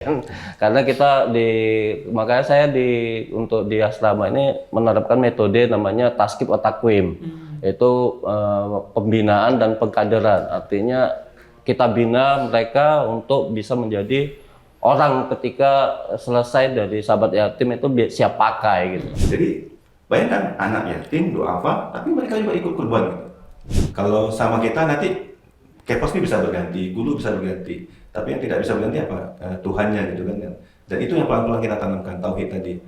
Karena makanya saya untuk di asrama ini menerapkan metode namanya taskib otakwim, yaitu pembinaan dan pengkaderan. Artinya kita bina mereka untuk bisa menjadi orang ketika selesai dari sahabat yatim itu siap pakai gitu. Jadi bayangkan anak yatim, duafa, tapi mereka juga ikut kurban gitu. Kalau sama kita nanti Kepos ini bisa berganti, guru bisa berganti, tapi yang tidak bisa berganti apa? Tuhannya gitu kan. Dan itu yang pelan-pelan kita tanamkan, tauhid tadi.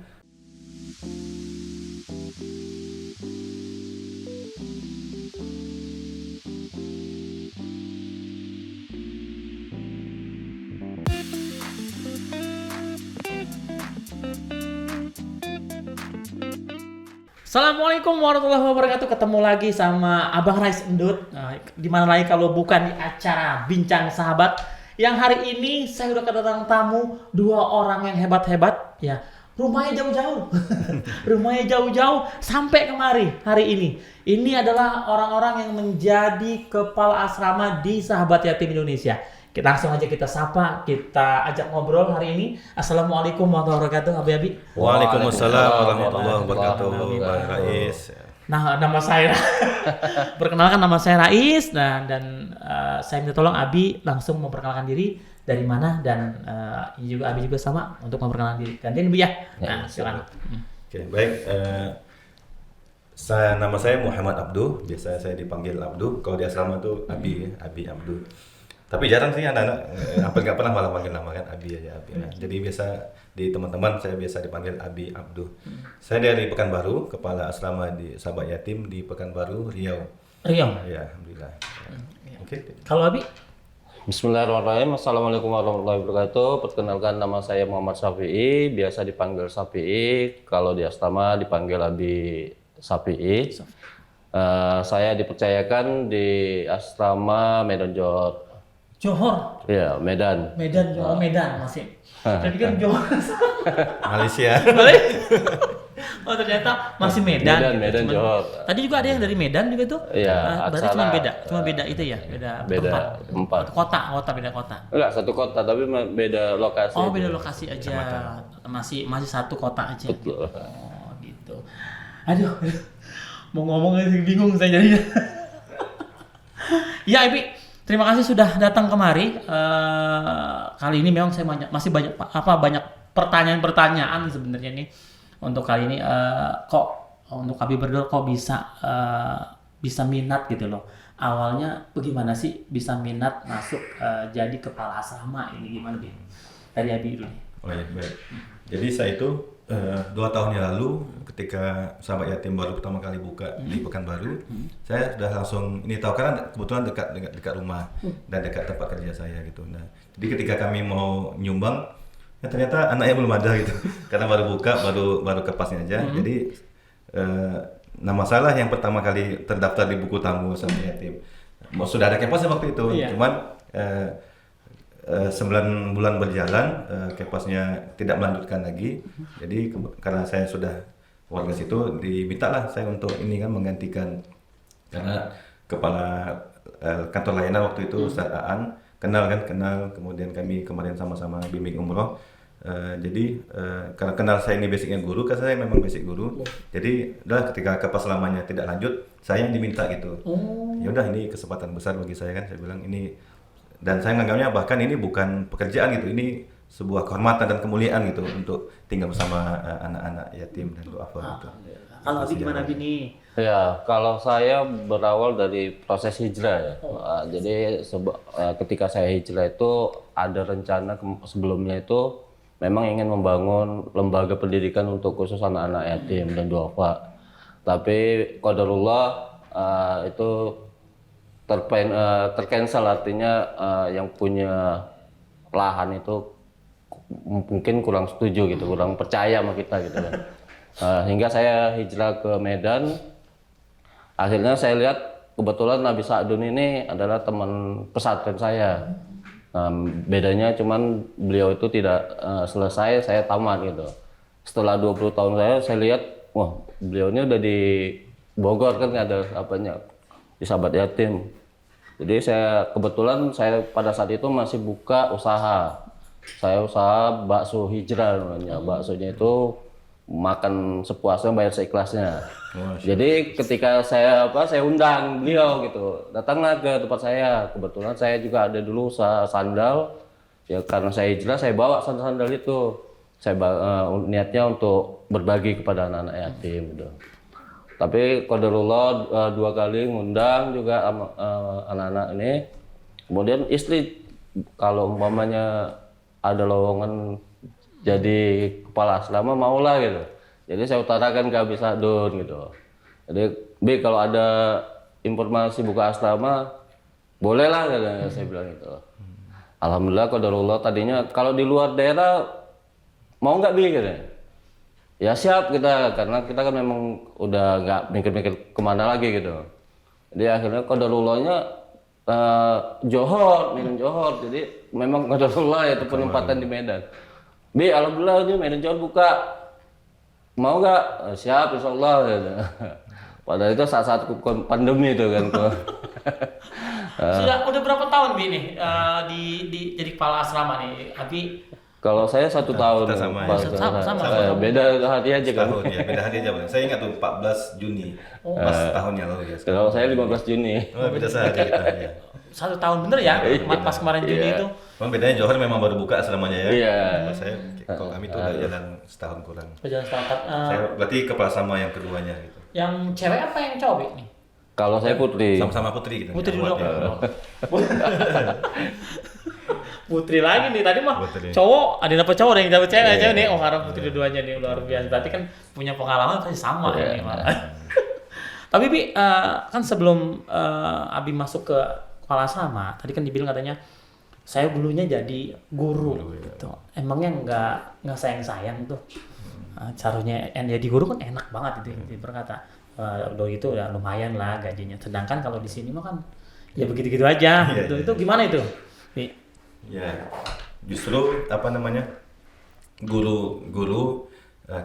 Assalamualaikum warahmatullahi wabarakatuh. Ketemu lagi sama Abang Rais Endut. Nah, di mana lagi kalau bukan di acara Bincang Sahabat. Yang hari ini saya udah kedatangan tamu dua orang yang hebat-hebat. Ya, rumahnya jauh-jauh. Rumahnya jauh-jauh sampai kemari hari ini. Ini adalah orang-orang yang menjadi kepala asrama di Sahabat Yatim Indonesia. Kita langsung aja kita sapa, kita ajak ngobrol hari ini. Assalamualaikum warahmatullahi wabarakatuh, Abi. Waalaikumsalam warahmatullahi wabarakatuh, Bang Rais. Nah, nama saya perkenalkan, nama saya Rais dan saya minta tolong Abi langsung memperkenalkan diri dari mana dan ini juga Abi juga sama untuk memperkenalkan diri. Gantian Bu ya. Nah, silakan. Oke, baik. Nama saya Muhammad Abduh, biasa saya dipanggil Abduh. Kalau di asrama tuh Abi Abduh. Tapi jarang sih anak-anak, hampir nggak pernah malah panggil nama kan Abi aja Abi. Nah, jadi biasa di teman-teman saya biasa dipanggil Abi Abduh. Saya dari Pekanbaru, kepala asrama di Sahabat Yatim di Pekanbaru, Riau. Riau. Ya, alhamdulillah. Oke. Kalau Abi? Bismillahirrahmanirrahim. Assalamualaikum warahmatullahi wabarakatuh. Perkenalkan, nama saya Muhammad Syafi'i, biasa dipanggil Syafi'i. Kalau di asrama dipanggil Abi Syafi'i. Saya dipercayakan di asrama Medan Johor. Johor. Ya, Medan. Johor, Medan masih. Tadi kan Johor. Malaysia. Oh, ternyata masih Medan. Medan, Johor. Tadi juga ada yang dari Medan juga tuh. Iya, berarti Aksara. cuma beda itu ya, Beda tempat. Beda kota. Enggak, satu kota tapi beda lokasi. Oh, beda lokasi aja. Masih satu kota aja. Betul. Oh, gitu. Aduh. Mau ngomong aja bingung saya jadinya. Ya, Ibi. Terima kasih sudah datang kemari. Kali ini memang saya masih banyak pertanyaan-pertanyaan sebenarnya nih untuk kali ini. Kok untuk Abi berdua kok bisa minat gitu loh. Awalnya bagaimana sih bisa minat masuk jadi kepala asrama ini, gimana Bi? Dari Abi dulu. Oh ya, baik. Jadi saya itu 2 tahun yang lalu ketika Sahabat Yatim baru pertama kali buka di Pekanbaru, saya sudah langsung ini tahu karena kebetulan dekat rumah dan dekat tempat kerja saya gitu. Nah, jadi ketika kami mau nyumbang, ya ternyata anaknya belum ada gitu, karena baru buka, baru kepasnya aja. Jadi nama saya lah yang pertama kali terdaftar di buku tamu Sahabat Yatim. Sudah ada kepasnya waktu itu, cuman 9 bulan berjalan, Kepasnya tidak melanjutkan lagi. Jadi karena saya sudah warga situ, dimintalah saya untuk ini kan menggantikan, karena kepala kantor layanan waktu itu Ustaz Aan kenal, kemudian kami kemarin sama-sama bimbing umroh. Jadi karena kenal saya ini basicnya guru, karena saya memang basic guru. Jadi udah ketika Kepas lamanya tidak lanjut, saya yang diminta gitu. Ya udah, ini kesempatan besar bagi saya kan, saya bilang ini. Dan saya menganggapnya bahkan ini bukan pekerjaan gitu, ini sebuah kehormatan dan kemuliaan gitu untuk tinggal bersama anak-anak yatim dan duafa gitu. Kalau Abi gimana Abi nih? Ya, kalau saya berawal dari proses hijrah ya. Jadi ketika saya hijrah itu ada rencana sebelumnya itu memang ingin membangun lembaga pendidikan untuk khusus anak-anak yatim dan duafa. Tapi qadarullah itu tercancel, artinya yang punya lahan itu mungkin kurang setuju gitu, kurang percaya sama kita gitu kan. Hingga saya hijrah ke Medan. Akhirnya saya lihat kebetulan Nabi Sa'dun ini adalah teman pesantren saya. Bedanya cuman beliau itu tidak selesai, saya tamat gitu. Setelah 20 tahun saya lihat, wah beliau ini udah di Bogor kan, ada apanya di Sahabat Yatim. Jadi kebetulan saya pada saat itu masih buka usaha. saya usaha bakso hijrah namanya. Baksonya itu makan sepuasnya, bayar seikhlasnya. Jadi ketika saya undang beliau gitu, datanglah ke tempat saya. Kebetulan saya juga ada dulu usaha sandal. Ya karena saya hijrah, saya bawa sandal-sandal itu. Saya niatnya untuk berbagi kepada anak-anak yatim gitu. Tapi qadarullah 2 kali ngundang juga anak-anak ini. Kemudian istri kalau umpamanya ada lowongan jadi kepala asrama maulah gitu. Jadi saya utarakan ke Abi Sadun gitu. Jadi Bi kalau ada informasi buka asrama bolehlah katanya, saya bilang gitu. Alhamdulillah qadarullah tadinya kalau di luar daerah mau nggak Bi katanya. Ya siap kita, karena kita kan memang udah nggak mikir-mikir kemana lagi gitu. Jadi akhirnya qadarullahnya Johor, minum Johor. Jadi memang qadarullah itu penempatan di Medan. Bi, alhamdulillah ini Medan Johor buka. Mau nggak? Siap, insya Allah. Gitu. Padahal itu saat-saat pandemi itu kan. Udah berapa tahun Bi nih jadi kepala asrama nih, Abi? Kalau saya 1 tahun. Kita sama, Pak. ya. Sama. Beda hari aja kan. Setahun ya, beda hari aja. Saya ingat tuh 14 Juni, pas tahunnya lalu ya. Kalau saya 15 Juni. Oh, beda saja kita ya. 1 tahun bener ya, pas kemarin Juni itu. Cuman bedanya Johor memang baru buka asramanya ya. Iya. Kalau saya, kalau kami tuh udah jalan setahun kurang. Berjalan sepakat. Saya berarti kepala sama yang keduanya gitu. Yang cewek apa yang cowok Bi, nih? Kalau saya Putri. Sama-sama Putri gitu. Putri Awad, dulu. ya. Putri lagi nih, tadi mah Putri. cowok, ada dapet cowok, ada yang dapet cewek, Iya, cewek nih, iya. oh harap Putri dua-duanya nih, luar biasa. Berarti kan punya pengalaman pasti sama Iya. ini malah. Tapi Bi, kan sebelum Abi masuk ke kepala asrama, tadi kan dibilang katanya saya dulunya jadi guru gitu. Emangnya nggak sayang-sayang tuh? Caranya jadi guru kan enak banget itu berkata. Udah itu ya lumayan lah gajinya. Sedangkan kalau di sini mah kan ya begitu-gitu aja. Iya, Gitu. iya. Itu gimana itu? Bi? Ya, justru apa namanya guru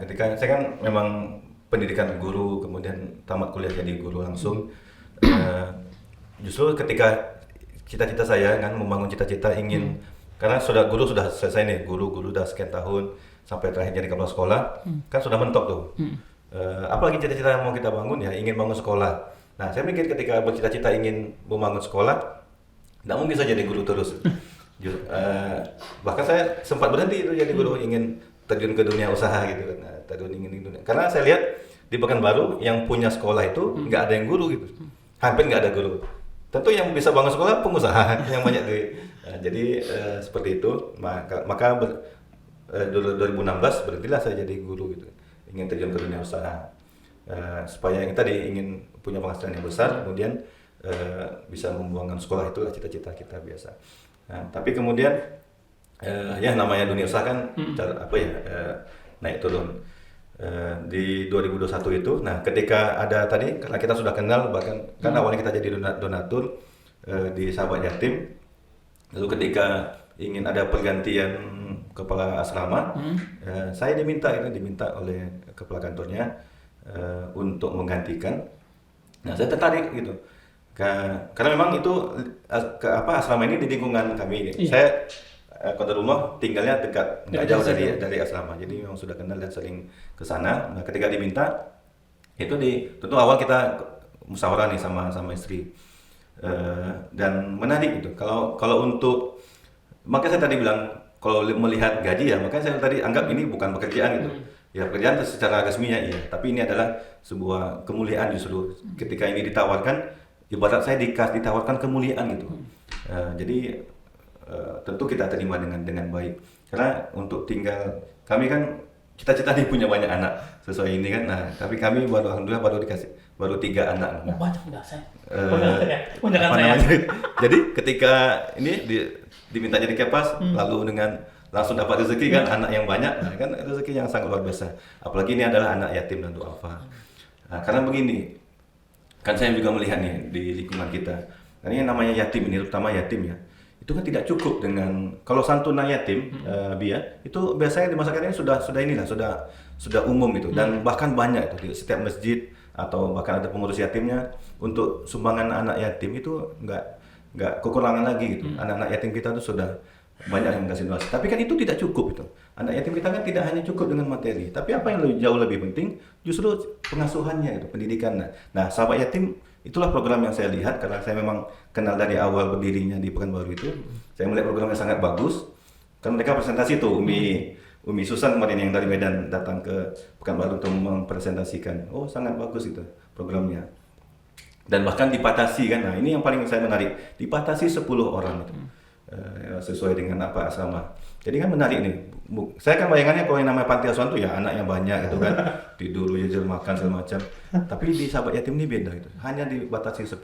ketika saya kan memang pendidikan guru kemudian tamat kuliah jadi guru langsung. Justru ketika cita-cita saya kan membangun cita-cita ingin karena guru sudah selesai nih guru udah sekian tahun sampai terakhir jadi kepala sekolah kan sudah mentok tuh. Apalagi cita-cita yang mau kita bangun ya ingin bangun sekolah. Nah saya mikir ketika bercita-cita ingin membangun sekolah, tidak mungkin saya jadi guru terus. Bahkan saya sempat berhenti itu jadi guru ingin terjun ke dunia usaha gitu kan. Nah, ingin di dunia. Karena saya lihat di Pekanbaru yang punya sekolah itu nggak ada yang guru gitu, hampir nggak ada guru. Tentu yang bisa bangun sekolah pengusaha yang banyak duit. Nah, jadi seperti itu. Maka 2016 berhentilah saya jadi guru gitu. Ingin terjun ke dunia usaha supaya yang tadi ingin punya penghasilan yang besar kemudian bisa membangun sekolah itulah cita-cita kita biasa. Nah, tapi kemudian ya namanya dunia usaha kan naik turun di 2021 itu. Nah ketika ada tadi karena kita sudah kenal bahkan kan awalnya kita jadi donatur di Sahabat Yatim, lalu ketika ingin ada pergantian kepala asrama, saya diminta oleh kepala kantornya untuk menggantikan. Nah saya tertarik gitu, karena memang itu asrama ini di lingkungan kami. Iya. Saya qadarullah tinggalnya dekat, nggak jauh dari asrama, jadi memang sudah kenal dan sering ke sana. Nah ketika diminta itu tentu awal kita musyawarah nih sama istri dan menarik gitu. Kalau untuk makanya saya tadi bilang kalau melihat gaji ya, makanya saya tadi anggap ini bukan pekerjaan gitu. Ya pekerjaan secara resminya iya, tapi ini adalah sebuah kemuliaan justru ketika ini ditawarkan, ibarat saya ditawarkan kemuliaan gitu. Jadi tentu kita terima dengan baik. Karena untuk tinggal kami kan cita-cita nih punya banyak anak sesuai ini kan. Nah tapi kami alhamdulillah baru 3 anak. Oh, banyak udah saya. Apa namanya? Jadi ketika ini diminta jadi kepas, lalu dengan langsung dapat rezeki kan anak yang banyak, nah, kan rezeki yang sangat luar biasa. Apalagi ini adalah anak yatim dan duafa. Nah, karena begini, kan saya juga melihat nih di lingkungan kita, karena yang namanya yatim ini, terutama yatim ya, itu kan tidak cukup dengan kalau santunan yatim, itu biasanya di masyarakat ini sudah umum itu, dan bahkan banyak itu di setiap masjid atau bahkan ada pengurus yatimnya untuk sumbangan anak yatim itu nggak kekurangan lagi gitu. Anak-anak yatim kita itu sudah banyak yang kasih donasi. Tapi kan itu tidak cukup itu. Anak yatim kita kan tidak hanya cukup dengan materi, tapi apa yang jauh lebih penting justru pengasuhannya itu, pendidikan. Nah, sahabat yatim itulah program yang saya lihat karena saya memang kenal dari awal berdirinya di Pekanbaru itu. Saya melihat programnya sangat bagus. Kan mereka presentasi tuh Umi Susan kemarin yang dari Medan datang ke Pekanbaru untuk mempresentasikan. Oh, sangat bagus itu programnya. Dan bahkan dipatasi kan. Nah, ini yang paling saya menarik. Dipatasi 10 orang itu. Sesuai dengan apa asrama. Jadi kan menarik nih. Saya kan bayangannya kalau yang namanya panti asuhan tuh ya anaknya banyak gitu kan. Tidur, jajan, makan segala macam. Tapi di sahabat yatim ini beda gitu. Hanya dibatasi 10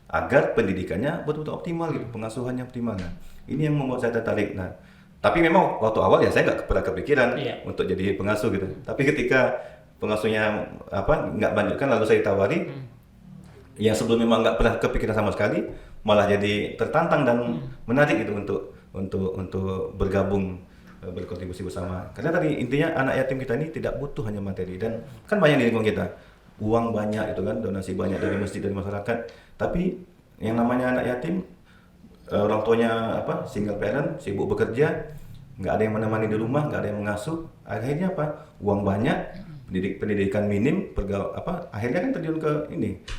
agar pendidikannya betul-betul optimal gitu, pengasuhannya optimal. Nah, ini yang membuat saya tertarik. Nah, tapi memang waktu awal ya saya nggak pernah kepikiran untuk jadi pengasuh gitu. Tapi ketika pengasuhnya nggak lanjutkan lalu saya tawari, yang sebelum memang nggak pernah kepikiran sama sekali, malah jadi tertantang dan menarik gitu untuk bergabung, berkontribusi bersama. Karena tadi intinya anak yatim kita ini tidak butuh hanya materi, dan kan banyak di lingkungan kita uang banyak itu kan, donasi banyak dari masjid, dari masyarakat, tapi yang namanya anak yatim, orang tuanya single parent, sibuk bekerja, nggak ada yang menemani di rumah, nggak ada yang mengasuh, akhirnya uang banyak, pendidikan minim, akhirnya kan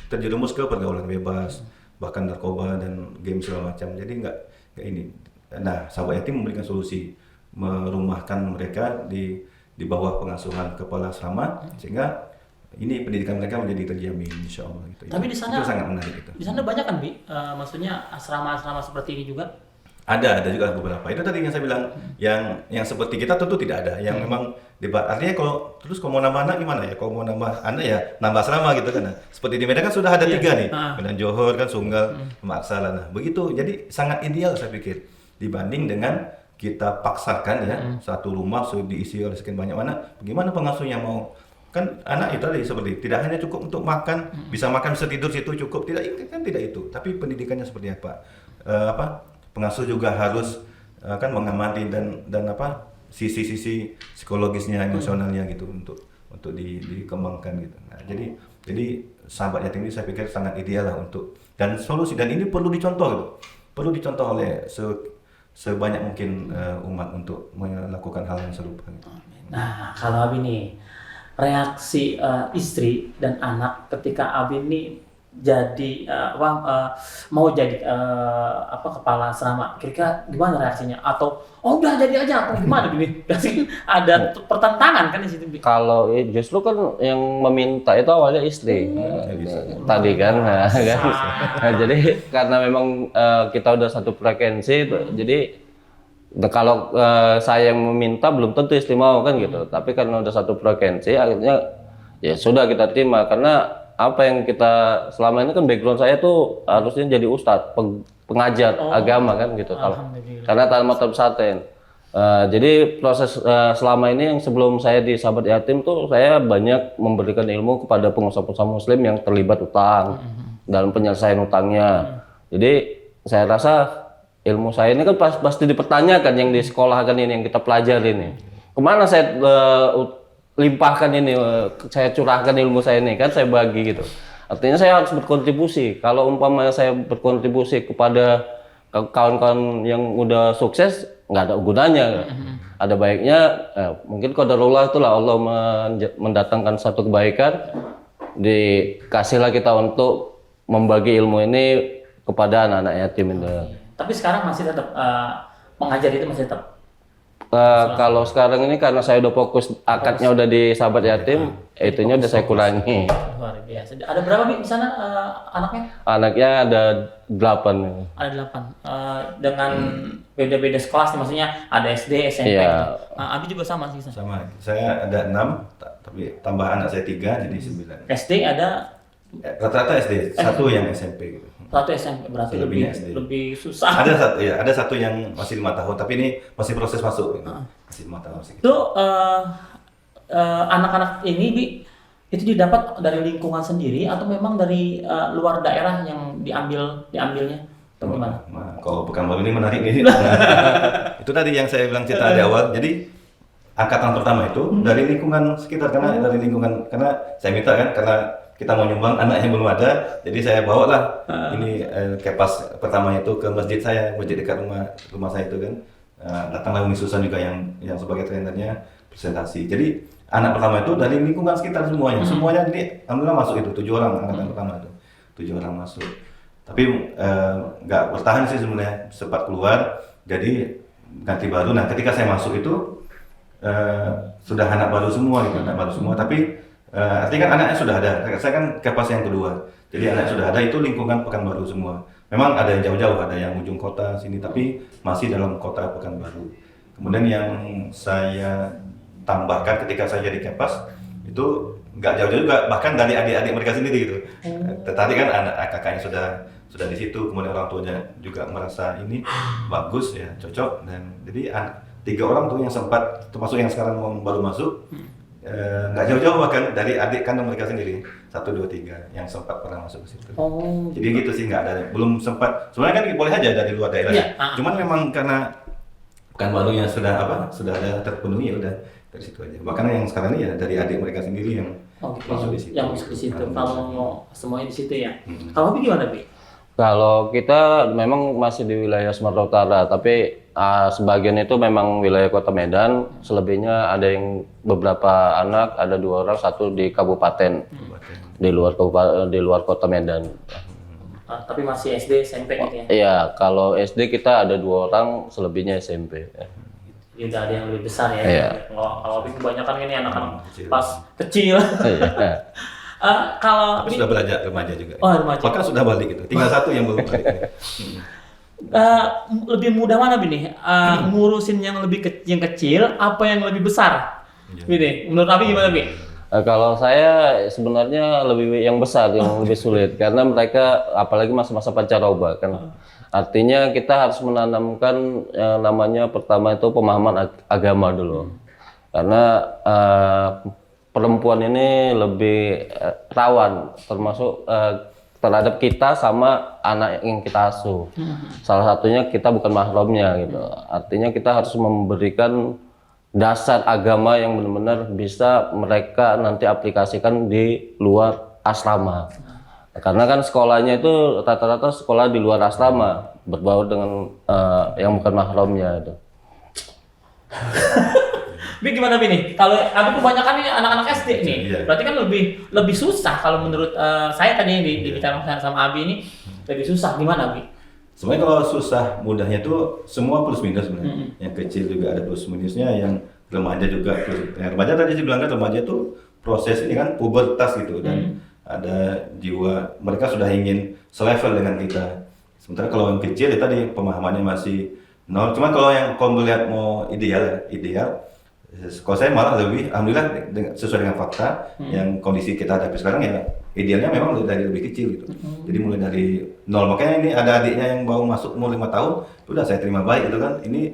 terjerumus ke pergaulan bebas, bahkan narkoba dan game segala macam. Jadi nggak ini. Nah, sahabat yatim memberikan solusi, merumahkan mereka di bawah pengasuhan kepala asrama, sehingga ini pendidikan mereka menjadi terjamin, insya Allah. Gitu. Tapi di sana itu sangat menarik itu. Di sana banyak kan, Bi? Maksudnya asrama-asrama seperti ini juga? Ada juga beberapa. Itu tadi yang saya bilang, yang seperti kita tentu tidak ada. Yang memang artinya kalau mau nambah anak gimana ya? Kalau mau nambah anak ya nambah asrama gitu kan. Nah, seperti di Medan kan sudah ada 3 nih. Medan Johor kan, Sunggal, sama Aksala. Nah, begitu. Jadi sangat ideal saya pikir dibanding dengan kita paksakan ya satu rumah sudah diisi oleh sekian banyak anak. Bagaimana pengasuhnya mau? Kan anak itu tadi seperti tidak hanya cukup untuk makan, bisa makan, bisa tidur situ cukup. Tidak itu. Tapi pendidikannya seperti apa? Pengasuh juga harus kan mengamati dan sisi-sisi psikologisnya, emosionalnya gitu untuk dikembangkan gitu. Nah, jadi sahabat yatim ini saya pikir sangat ideal lah untuk, dan solusi, dan ini perlu dicontoh gitu. Perlu dicontoh oleh sebanyak mungkin umat untuk melakukan hal yang serupa gitu. Nah, kalau Abi nih, reaksi istri dan anak ketika Abi ini jadi mau jadi kepala asrama, kira-kira gimana reaksinya? Atau udah jadi aja, atau gimana Bi? Pasti ada pertentangan kan di situ, Bi? Kalau justru kan yang meminta itu awalnya istri tadi kan, nah, jadi karena memang kita udah satu frekuensi, jadi kalau saya yang meminta belum tentu istri mau kan gitu. Tapi karena udah satu frekuensi, akhirnya ya sudah kita terima. Karena apa yang kita selama ini kan background saya tuh harusnya jadi ustadz, pengajar agama kan gitu. Karena tamat pesantren. Jadi proses selama ini yang sebelum saya di sahabat yatim tuh saya banyak memberikan ilmu kepada pengusaha-pengusaha muslim yang terlibat utang dalam penyelesaian utangnya. Jadi saya rasa ilmu saya ini kan pasti dipertanyakan yang di sekolah kan ini, yang kita pelajari ini. Kemana saya limpahkan ini, saya curahkan ilmu saya ini kan, saya bagi gitu. Artinya saya harus berkontribusi. Kalau umpamanya saya berkontribusi kepada kawan-kawan yang udah sukses, nggak ada gunanya. Ada baiknya, mungkin qadarullah itulah Allah mendatangkan satu kebaikan, dikasihlah kita untuk membagi ilmu ini kepada anak-anak yatim itu. Tapi sekarang masih tetap mengajar itu masih tetap. Kalau sekarang ini karena saya udah fokus akadnya udah di sahabat yatim, itunya udah saya kurangi. Luar biasa. Ada berapa Bi di sana anaknya? Anaknya ada 8. Ada 8. Dengan beda-beda sekelas nih, maksudnya ada SD, SMP. Iya. Gitu. Abi juga sama sih. Sama. Saya ada 6, tapi tambah anak saya 3 jadi 9. SD ada Rata-rata SD, satu yang SMP gitu. satu SMP, berarti lebih susah. Ada satu yang masih 5 tahun, tapi ini masih proses masuk gitu. Masih 5 tahun segitu. Itu anak-anak ini Bi, itu didapat dari lingkungan sendiri atau memang dari luar daerah yang diambilnya atau gimana? Nah, kalau Pekanbaru ini menarik nih. Itu tadi yang saya bilang cerita di awal. Jadi angkatan pertama itu dari lingkungan sekitar, karena saya minta kan, karena kita mau nyumbang anak yang belum ada, jadi saya bawa lah ini kepas pertamanya itu ke masjid saya, masjid dekat rumah saya itu kan, datanglah Umi Susan juga yang sebagai trainernya presentasi. Jadi anak pertama itu dari lingkungan sekitar semuanya jadi alhamdulillah masuk itu 7 orang angkatan pertama itu 7 orang masuk. Tapi nggak bertahan sih sebenarnya, sempat keluar jadi ganti baru. Nah ketika saya masuk itu sudah anak baru semua gitu, anak baru semua. Tapi artinya kan anaknya sudah ada. Saya kan Kepas yang kedua, jadi anak sudah ada itu lingkungan Pekanbaru semua. Memang ada yang jauh-jauh, ada yang ujung kota sini, tapi masih dalam kota Pekanbaru. Kemudian yang saya tambahkan ketika saya jadi Kepas itu nggak jauh-jauh juga, bahkan dari adik-adik mereka sendiri gitu. Tadi kan anak kakaknya sudah di situ, kemudian orang tuanya juga merasa ini bagus ya, cocok. Dan jadi 3 orang tuh yang sempat, termasuk yang sekarang baru masuk, nggak jauh-jauh bahkan dari adik kandung mereka sendiri, 1, 2, 3 yang sempat pernah masuk ke situ. Jadi gitu sih, nggak ada, belum sempat. Sebenarnya kan boleh aja dari luar daerah. Cuman memang karena Pekanbarunya sudah ada terpenuhi, udah dari situ aja. Bahkan yang sekarang ini ya dari adik mereka sendiri yang masuk di situ. Yang masuk di situ. Kalau semuanya di situ ya. Kalau Bi gimana, Bi? Kalau kita memang masih di wilayah Sumatera Utara, tapi sebagian itu memang wilayah Kota Medan. Selebihnya ada yang beberapa anak, ada 2 orang, 1 di kabupaten, di luar Kota Medan. Tapi masih SD, SMP gitu ya? Iya, kalau SD kita ada 2 orang, selebihnya SMP. Jadi udah ada yang lebih besar ya. Iya. Kalau Bi kebanyakan ini anak-anak pas kecil. Iya. Kalau Tapi sudah belajar remaja juga. Oh, remaja. Bahkan sudah balik gitu. Tinggal 1 yang belum balik. lebih mudah mana Bi nih? Ngurusin yang yang kecil apa yang lebih besar? Bi nih, menurut Abi gimana Bi? Kalau saya sebenarnya lebih yang besar, yang lebih sulit, karena mereka apalagi masa-masa pancaroba kan. Artinya kita harus menanamkan yang namanya pertama itu pemahaman agama dulu. Karena perempuan ini lebih rawan, termasuk terhadap kita sama anak yang kita asuh. Salah satunya kita bukan mahramnya gitu. Artinya kita harus memberikan dasar agama yang benar-benar bisa mereka nanti aplikasikan di luar asrama. Karena kan sekolahnya itu rata-rata sekolah di luar asrama, berbaur dengan yang bukan mahramnya itu. Bi gimana Bi nih? Kalau Abi kebanyakan ini anak-anak SD nih, berarti kan lebih susah kalau menurut saya tadi yang dibicara sama Abi ini lebih susah. Gimana Bi? Sebenarnya kalau susah mudahnya tuh semua plus minus sebenarnya. Yang kecil juga ada plus minusnya, yang remaja juga plus. Yang remaja tadi dibilang kan remaja tuh proses ini kan pubertas gitu, dan ada jiwa mereka sudah ingin selevel dengan kita. Sementara kalau yang kecil ya tadi pemahamannya masih nol. Cuman kalau melihat mau ideal, kalau saya malah lebih, alhamdulillah sesuai dengan fakta yang kondisi kita hadapi sekarang ya idealnya memang dari lebih kecil gitu. Jadi mulai dari nol. Makanya ini ada adiknya yang baru masuk umur 5 tahun, udah saya terima baik gitu kan. Ini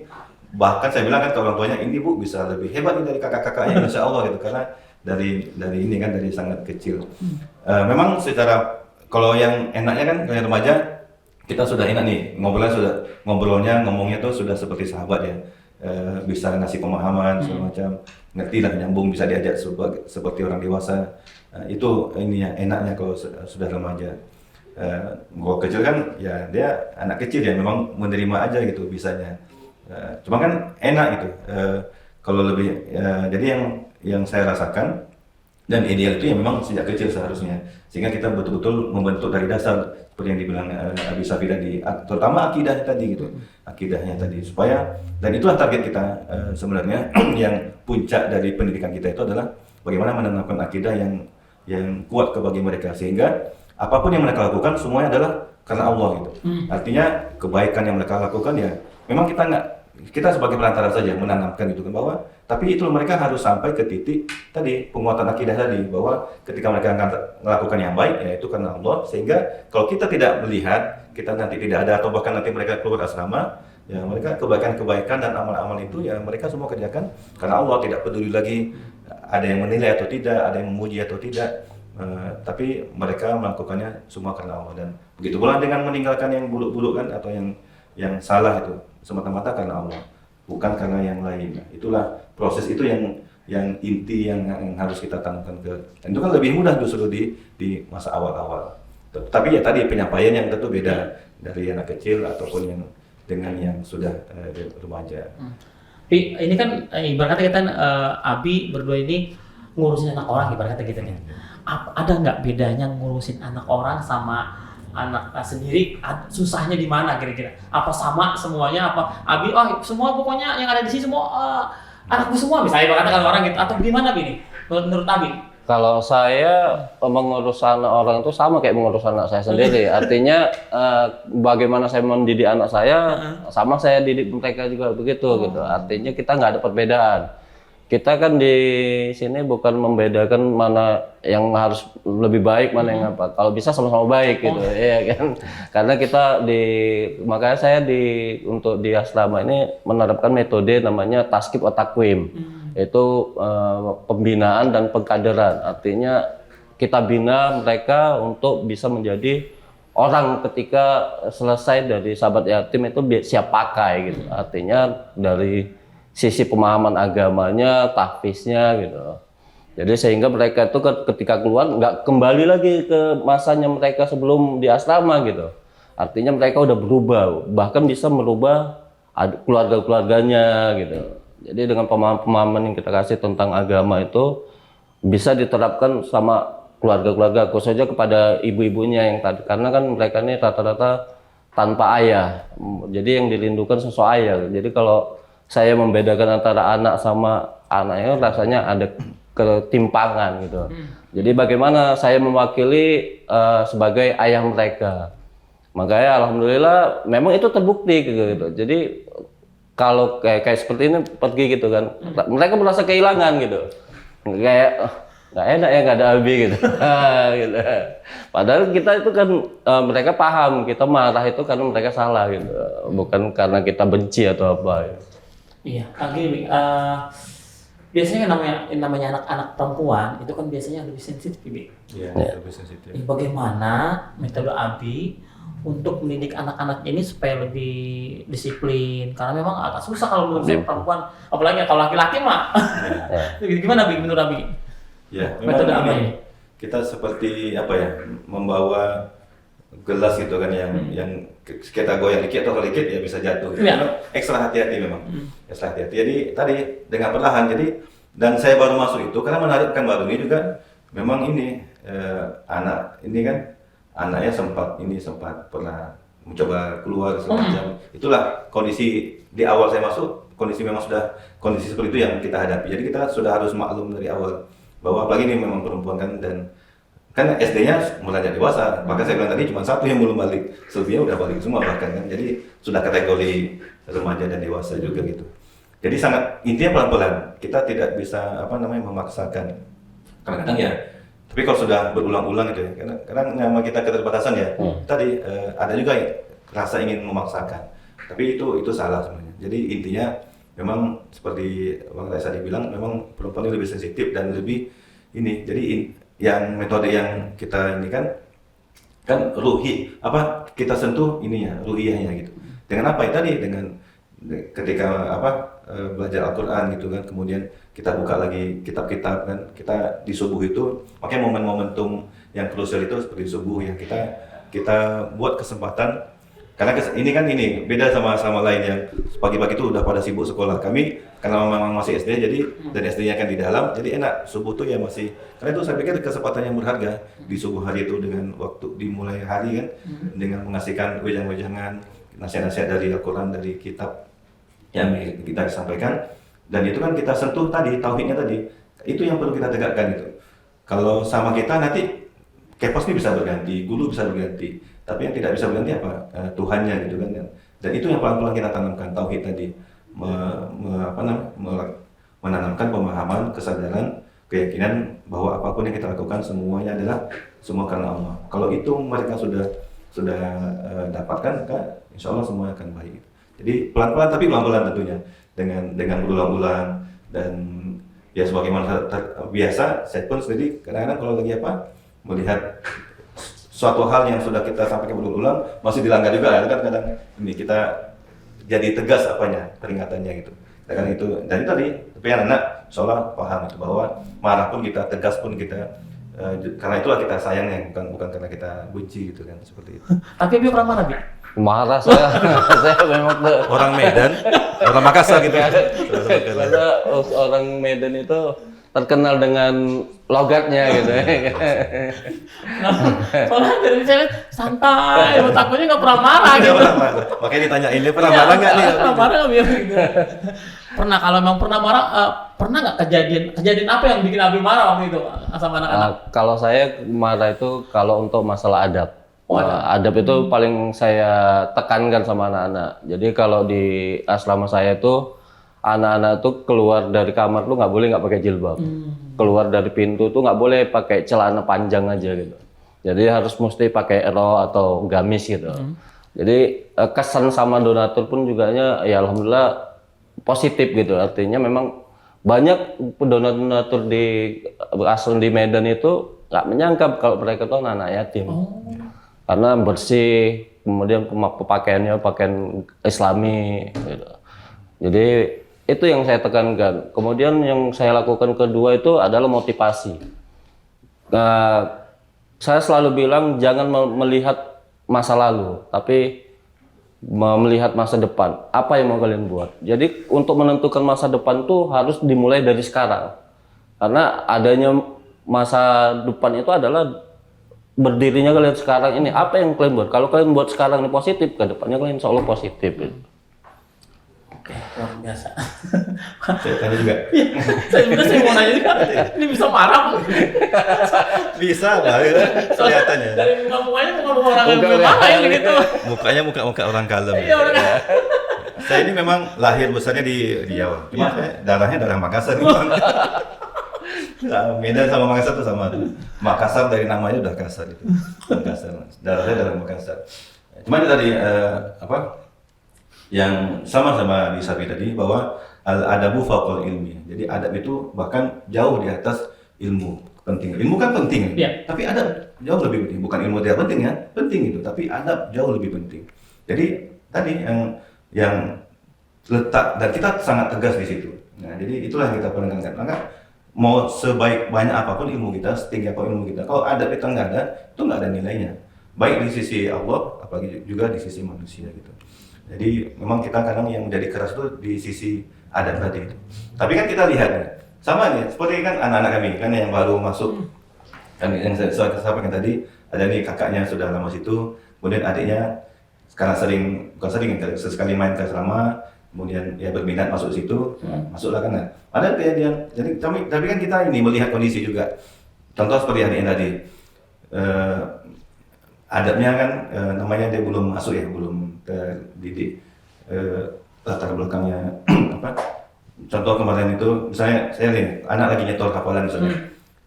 bahkan saya bilang kan ke orang tuanya, ini Bu bisa lebih hebat nih dari kakak-kakaknya insya Allah gitu, karena dari ini kan dari sangat kecil. Memang secara kalau yang enaknya kan kalau yang remaja kita sudah enak nih ngomongnya tuh sudah seperti sahabat ya. Bisa ngasih pemahaman segala macam, ngerti lah, nyambung, bisa diajak seperti orang dewasa. Itu ini ya enaknya kalau sudah remaja. Kalau kecil kan ya dia anak kecil ya, memang menerima aja gitu bisanya. Cuma kan enak gitu. Kalau lebih jadi yang saya rasakan dan ideal itu ya memang sejak kecil seharusnya, sehingga kita betul-betul membentuk dari dasar seperti yang dibilang Abi Safi tadi, terutama akidahnya tadi gitu, akidahnya tadi, supaya, dan itulah target kita sebenarnya. Yang puncak dari pendidikan kita itu adalah bagaimana menanamkan akidah yang kuat bagi mereka, sehingga apapun yang mereka lakukan semuanya adalah karena Allah gitu. Artinya kebaikan yang mereka lakukan ya memang kita sebagai perantara saja menanamkan itu kan, bahwa tapi itu mereka harus sampai ke titik tadi penguatan akidah tadi, bahwa ketika mereka akan melakukan yang baik ya itu karena Allah, sehingga kalau kita tidak melihat, kita nanti tidak ada, atau bahkan nanti mereka keluar asrama ya, mereka kebaikan dan amal-amal itu ya mereka semua kerjakan karena Allah, tidak peduli lagi ada yang menilai atau tidak, ada yang memuji atau tidak, tapi mereka melakukannya semua karena Allah. Dan begitu pula dengan meninggalkan yang buruk-buruk kan, atau yang salah itu semata-mata karena Allah, bukan karena yang lain. Itulah proses itu yang inti yang harus kita tanamkan dan itu kan lebih mudah justru di masa awal-awal. Tapi ya tadi penyampaian yang tentu beda dari anak kecil ataupun dengan yang sudah remaja. Tapi ini kan ibarat kata kita Abi berdua ini ngurusin anak orang ibarat kata gitu kan. Ada nggak bedanya ngurusin anak orang sama anak sendiri? Susahnya di mana kira-kira? Apa sama semuanya? Apa Abi semua pokoknya yang ada di sini semua anakku semua misalnya ibarat kata kalau orang gitu atau gimana Abi nih? Menurut Abi? Kalau saya mengurus anak orang itu sama kayak mengurus anak saya sendiri. Artinya bagaimana saya mendidik anak saya, sama saya didik mereka juga begitu gitu. Artinya kita nggak ada perbedaan. Kita kan di sini bukan membedakan mana yang harus lebih baik, mana yang apa. Kalau bisa sama-sama baik gitu, ya kan. Karena kita makanya saya untuk di asrama ini menerapkan metode namanya taskib atau takwim. Itu pembinaan dan pengkaderan. Artinya kita bina mereka untuk bisa menjadi orang ketika selesai dari sahabat yatim itu siap pakai gitu. Artinya dari sisi pemahaman agamanya, tahfiznya gitu. Jadi sehingga mereka itu ketika keluar nggak kembali lagi ke masanya mereka sebelum di asrama gitu. Artinya mereka udah berubah, bahkan bisa merubah keluarga-keluarganya gitu. Jadi dengan pemahaman yang kita kasih tentang agama itu bisa diterapkan sama keluarga-keluarga, khususnya kepada ibu-ibunya yang tadi, karena kan mereka ini rata-rata tanpa ayah. Jadi yang dirindukan sosok ayah. Jadi kalau saya membedakan antara anak sama anaknya rasanya ada ketimpangan gitu. Jadi bagaimana saya mewakili sebagai ayah mereka. Makanya alhamdulillah memang itu terbukti gitu. Jadi kalau kayak seperti ini pergi gitu kan, mereka merasa kehilangan gitu, kayak nggak enak ya nggak ada Abi gitu. Gitu. Padahal kita itu kan mereka paham kita marah itu karena mereka salah gitu, bukan karena kita benci atau apa. Iya, gini, biasanya namanya anak-anak perempuan itu kan biasanya lebih sensitif, Bi. Iya, lebih sensitif. Bagaimana metode Abi untuk mendidik anak-anak ini supaya lebih disiplin? Karena memang agak susah kalau menurut saya perempuan, apalagi kalau laki-laki mah. Gimana Abi menurut Abi? Ya, Metode memang apa ini ini? kita seperti apa ya, membawa gelas gitu kan yang kita goyang dikit atau dikit ya bisa jatuh. Gitu. Ya. Ekstra hati-hati memang. Ekstra hati-hati. Jadi tadi dengan perlahan dan saya baru masuk itu karena menarikkan baru ini juga memang ini anak ini kan anaknya sempat pernah mencoba keluar segala macam. Itulah kondisi di awal saya masuk, kondisi memang sudah kondisi seperti itu yang kita hadapi. Jadi kita sudah harus maklum dari awal bahwa apalagi ini memang perempuan dan kan SD-nya mulai dewasa. Bahkan saya bilang tadi cuma satu yang belum balik, selebihnya udah balik semua bahkan kan. Jadi sudah kategori remaja dan dewasa juga gitu. Jadi sangat intinya pelan-pelan. Kita tidak bisa memaksakan. Kadang-kadang ya. Tapi kalau sudah berulang-ulang gitu ya, karena nama kita keterbatasan ya, tadi ada juga rasa ingin memaksakan. Tapi itu salah sebenarnya. Jadi intinya memang seperti Bang Raisa bilang, memang perempuan ini lebih sensitif dan lebih ini. Jadi yang metode yang kita ini kan kita sentuh ininya, ruhiyahnya gitu. Dengan apa ya tadi? Dengan ketika belajar Al-Quran gitu kan, kemudian kita buka lagi kitab-kitab kan, kita di subuh itu makanya momentum yang krusial itu seperti subuh ya, kita buat kesempatan karena ini beda sama lain yang pagi-pagi itu udah pada sibuk sekolah. Kami karena memang masih SD jadi dan SD-nya kan di dalam, jadi enak subuh tuh ya masih, karena itu saya pikir kesempatan yang berharga di subuh hari itu dengan waktu dimulai hari kan dengan mengasihkan wejangan-wejangan nasihat-nasihat dari Al-Quran, dari kitab yang kita sampaikan, dan itu kan kita sentuh tadi tauhidnya tadi, itu yang perlu kita tegakkan itu. Kalau sama kita nanti kepas ini bisa berganti, guru bisa berganti, tapi yang tidak bisa berganti apa? Tuhannya gitu kan. Dan itu yang pelan-pelan kita tanamkan, tauhid tadi, menanamkan pemahaman, kesadaran, keyakinan bahwa apapun yang kita lakukan semuanya adalah semua karena Allah. Kalau itu mereka sudah dapatkan, maka insya Allah semua akan baik. Jadi pelan-pelan tapi pelan-pelan tentunya dengan berulang-ulang, dan ya sebagaimana biasa saya pun sendiri kadang-kadang kalau lagi melihat suatu hal yang sudah kita sampaikan berulang-ulang masih dilanggar juga kan, kadang ini kita jadi tegas peringatannya gitu. Dan itu tadi tapi anak-anak seolah paham itu bahwa marah pun kita, tegas pun kita karena itulah kita sayangnya, bukan karena kita benci gitu kan, seperti itu. Tapi Abi pernah marah, Bi? Marah saya, saya memang Orang Medan, orang Makassar gitu. karena orang Medan itu terkenal dengan logatnya gitu. Soalnya dari saya santai, takutnya nggak pernah marah gitu. Makanya ditanyain dia pernah marah nggak nih? Pernah marah nggak biar gitu. Pernah, kalau memang pernah marah, pernah nggak kejadian apa yang bikin Abi marah waktu itu sama anak-anak? Kalau saya marah itu kalau untuk masalah adab. Adab itu paling saya tekankan sama anak-anak. Jadi kalau di asrama saya itu anak-anak tuh keluar dari kamar tuh nggak pakai jilbab. Keluar dari pintu tuh nggak boleh pakai celana panjang aja gitu. Jadi harus mesti pakai ero atau gamis gitu. Jadi kesan sama donatur pun juga ya alhamdulillah positif gitu. Artinya memang banyak donatur di asrama di Medan itu nggak menyangka kalau mereka tuh anak yatim. Karena bersih, kemudian pakaiannya pakaian Islami gitu. Jadi itu yang saya tekankan. Kemudian yang saya lakukan kedua itu adalah motivasi. Saya selalu bilang jangan melihat masa lalu, tapi melihat masa depan. Apa yang mau kalian buat? Jadi untuk menentukan masa depan tuh harus dimulai dari sekarang. Karena adanya masa depan itu adalah berdirinya kalian sekarang ini. Apa yang kalian buat? Kalau kalian buat sekarang ini positif, ke depannya kalian insya Allah positif. Oke, luar biasa. Saya tanya juga. Saya mau nanya juga, ini bisa marah Pak? Bisa lah, ya. Kelihatannya. Dari muka-mukanya muka orang yang belum marah ini gitu. Mukanya muka orang kalem. Iya, orang Saya ini memang lahir besarnya di Riau. Cuma saya darahnya darah Makassar. Nah, Medan sama Makassar itu sama. Makassar dari namanya udah kasar itu. Makassar. Darahnya darah Makassar. Cuma itu tadi yang sama-sama di Sabi tadi bahwa al-adabu faqal ilmi. Jadi adab itu bahkan jauh di atas ilmu. Penting. Ilmu kan penting. Iya. Tapi adab jauh lebih penting. Bukan ilmu tidak penting ya. Penting itu, tapi adab jauh lebih penting. Jadi tadi yang letak dan kita sangat tegas di situ. Nah, jadi itulah yang kita penekankan. Maka mau sebaik banyak apapun ilmu kita, setinggi apapun ilmu kita, kalau adab kita nggak ada, itu nggak ada nilainya. Baik di sisi Allah, apalagi juga di sisi manusia gitu. Jadi memang kita kadang yang menjadi keras itu di sisi adab tadi itu. Tapi kan kita lihat nih, sama nih, seperti kan anak-anak kami kan yang baru masuk, kan yang saya sampaikan tadi, ada nih kakaknya sudah lama situ, kemudian adiknya sekarang sekali main ke asrama, kemudian ya berminat masuk situ, masuklah kan. Ada kejadian, jadi tapi kan kita ini melihat kondisi juga. Contoh seperti yang tadi, adabnya kan namanya dia belum masuk ya, belum terdidik latar belakangnya apa. Contoh kemarin itu, misalnya saya nih anak lagi nyetor kapalan misalnya.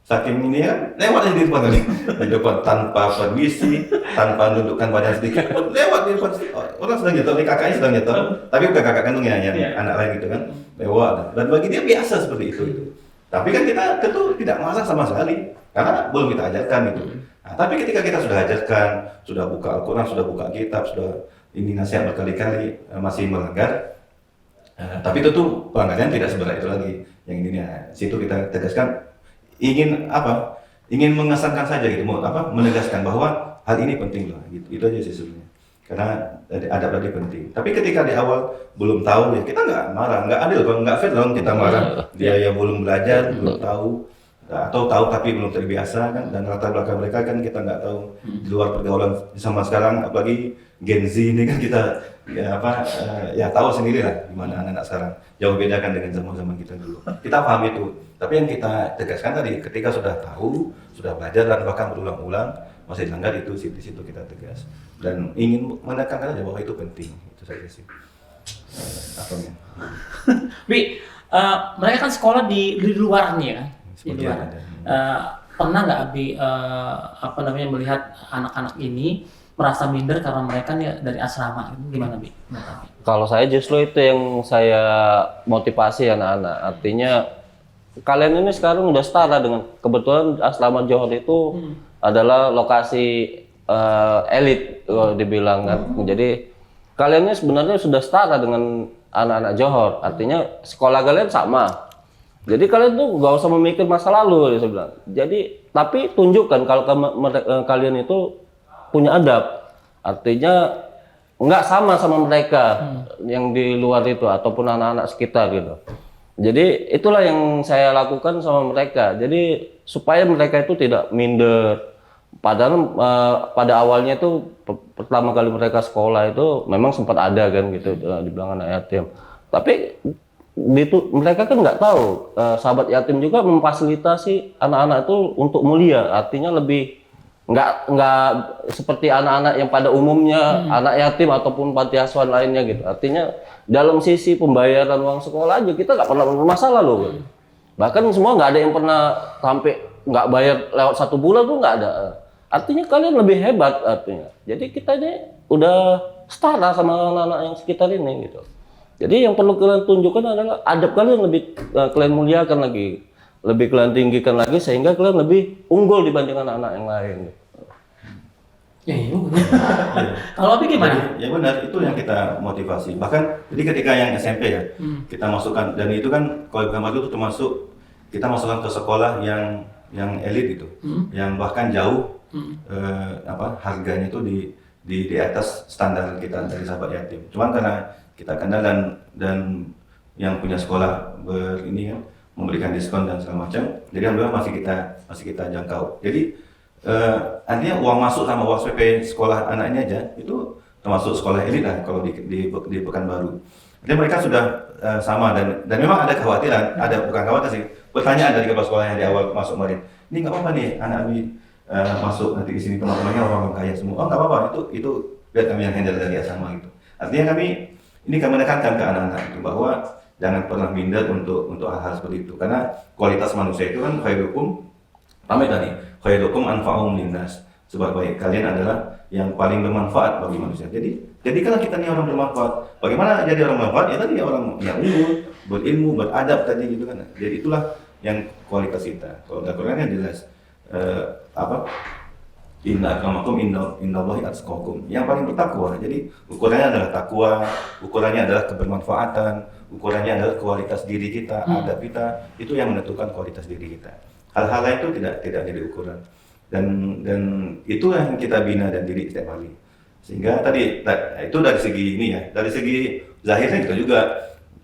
Saking ini ya, lewat di depan tadi, di depan tanpa permisi, tanpa menundukkan badan sedikit, lewat di depan orang sedang nyetor, kakaknya sedang nyetor, tapi bukan kakak kandungnya yang anak lain gitu kan, lewat. Dan bagi dia biasa seperti itu. Tapi kan kita tentu tidak marah sama sekali, karena belum kita ajarkan gitu. Nah, tapi ketika kita sudah ajarkan, sudah buka Al-Quran, sudah buka kitab, sudah ini nasihat berkali-kali masih melanggar, tapi tentu pelanggaran tidak seberat itu lagi. Yang ini situ kita tegaskan. Ingin mengesankan saja gitu, menegaskan bahwa hal ini penting loh, gitu. Itu aja sih sebenarnya. Karena adab tadi penting. Tapi ketika di awal belum tahu ya kita nggak marah, nggak adil kalau nggak fair dong kita marah. Dia yang belum belajar, belum tahu, atau tahu tapi belum terbiasa kan. Dan latar belakang mereka kan kita nggak tahu di luar pergaulan sama sekarang, apalagi Gen Z ini kan kita ya tahu sendiri lah gimana anak-anak sekarang. Jauh beda kan dengan zaman-zaman kita dulu. Kita paham itu. Tapi yang kita tegaskan tadi, ketika sudah tahu, sudah belajar dan bahkan berulang-ulang masih dilanggar itu, di situ kita tegas dan ingin menekankan aja bahwa itu penting. Itu saja sih. Apanya? Bi, mereka kan sekolah di luar nih ya kan? Di luar. Pernah nggak Abi melihat anak-anak ini merasa minder karena mereka nih dari asrama? Gimana Bi? Kalau saya justru itu yang saya motivasi anak-anak. Artinya kalian ini sekarang udah setara dengan, kebetulan asrama Johor itu adalah lokasi elit kalau dibilang kan. Jadi kalian ini sebenarnya sudah setara dengan anak-anak Johor. Artinya sekolah kalian sama. Jadi kalian tuh gak usah memikir masa lalu, saya bilang. Jadi tapi tunjukkan kalau kalian itu punya adab. Artinya nggak sama mereka yang di luar itu ataupun anak-anak sekitar gitu. Jadi itulah yang saya lakukan sama mereka. Jadi supaya mereka itu tidak minder. Padahal pada awalnya itu pertama kali mereka sekolah itu memang sempat ada kan gitu dibilang anak yatim. Tapi itu mereka kan nggak tahu sahabat yatim juga memfasilitasi anak-anak itu untuk mulia. Artinya lebih nggak seperti anak-anak yang pada umumnya anak yatim ataupun panti asuhan lainnya gitu. Artinya dalam sisi pembayaran uang sekolah aja kita nggak pernah bermasalah loh. Bahkan semua nggak ada yang pernah sampai nggak bayar lewat 1 bulan tuh nggak ada. Artinya kalian lebih hebat artinya. Jadi kita ini udah setara sama anak-anak yang sekitar ini gitu. Jadi yang perlu kalian tunjukkan adalah adab kalian lebih kalian muliakan lagi, lebih kalian tinggikan lagi sehingga kalian lebih unggul dibanding anak-anak yang lain. Ya, iya. Kalau Abi gimana? Ya benar, itu yang kita motivasi. Bahkan jadi ketika yang SMP ya, kita masukkan, dan itu kan kalau Muhammad itu termasuk kita masukkan ke sekolah yang elit itu, yang bahkan jauh harganya itu di atas standar kita dari sahabat yatim. Cuman karena kita kenal dan yang punya sekolah ini kan memberikan diskon dan segala macam, jadi alhamdulillah masih kita jangkau. Jadi artinya uang masuk sama uang SPP sekolah anaknya aja itu termasuk sekolah elit lah kalau di Pekanbaru. Jadi mereka sudah sama dan memang ada kekhawatiran, bukan khawatir sih, pertanyaan dari kepala sekolahnya di awal masuk kemarin. Ini nggak apa-apa nih anak Abi masuk nanti di sini teman-temannya orang kaya semua. Oh nggak apa-apa, itu biar kami yang handle dari asrama gitu. Artinya kami menekankan ke anak-anak itu bahwa jangan pernah minder untuk hal-hal seperti itu, karena kualitas manusia itu kan khairukum pamit tadi, khairukum anfa'uhum linnas. Sebaik-baik kalian adalah yang paling bermanfaat bagi manusia. Jadi kalau kita ini orang bermanfaat, bagaimana jadi orang bermanfaat? Ya tadi orang yang unggul, berilmu, beradab tadi gitu kan. Jadi itulah yang kualitas kita. Kalau Al-Qur'an kan jelas Inna akramakum indallahi atqakum. Yang paling bertakwa. Jadi ukurannya adalah takwa, ukurannya adalah kebermanfaatan, ukurannya adalah kualitas diri kita, adab kita. Itu yang menentukan kualitas diri kita. Hal-hal lain itu tidak jadi ukuran. Dan itu yang kita bina dan diri setiap hari. Sehingga tadi itu dari segi ini ya, dari segi zahirnya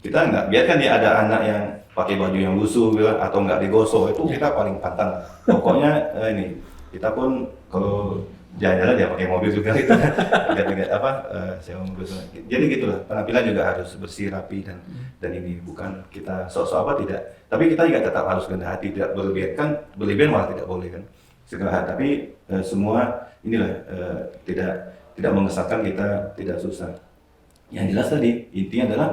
kita nggak biarkan dia ada anak yang pakai baju yang lusuh atau nggak digosok, itu kita paling pantang. Pokoknya ini kita pun kalau jalan-jalan ya pakai mobil juga itu sewa mobil. Jadi gitulah, penampilan juga harus bersih rapi dan ini bukan kita sok-sok tidak, tapi kita juga tetap harus rendah hati, tidak berlebihan malah tidak boleh kan. Segala tapi semua inilah tidak mengesahkan kita tidak susah. Yang jelas tadi intinya adalah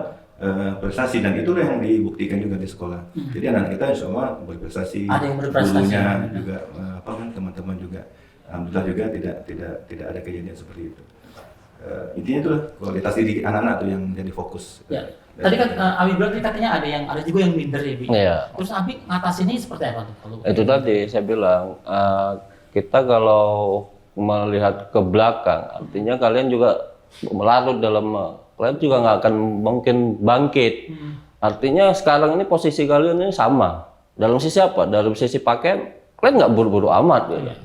prestasi, dan itu yang dibuktikan juga di sekolah. Jadi anak kita insya Allah berprestasi, ada yang berprestasi, gurunya juga teman-teman juga, alhamdulillah juga tidak ada kejadian seperti itu. Intinya itulah kualitas diri anak-anak tuh yang jadi fokus. Ya. Tadi kan Abi bilang katanya ada juga yang minder ya, Bi. Iya. Terus Abi ngatasinnya seperti apa tuh? Itu tadi saya bilang kita kalau melihat ke belakang, artinya kalian juga melarut dalam kalian juga nggak akan mungkin bangkit. Artinya sekarang ini posisi kalian ini sama. Dalam sisi apa? Dalam sisi pakaian, kalian nggak buru-buru amat. Ya.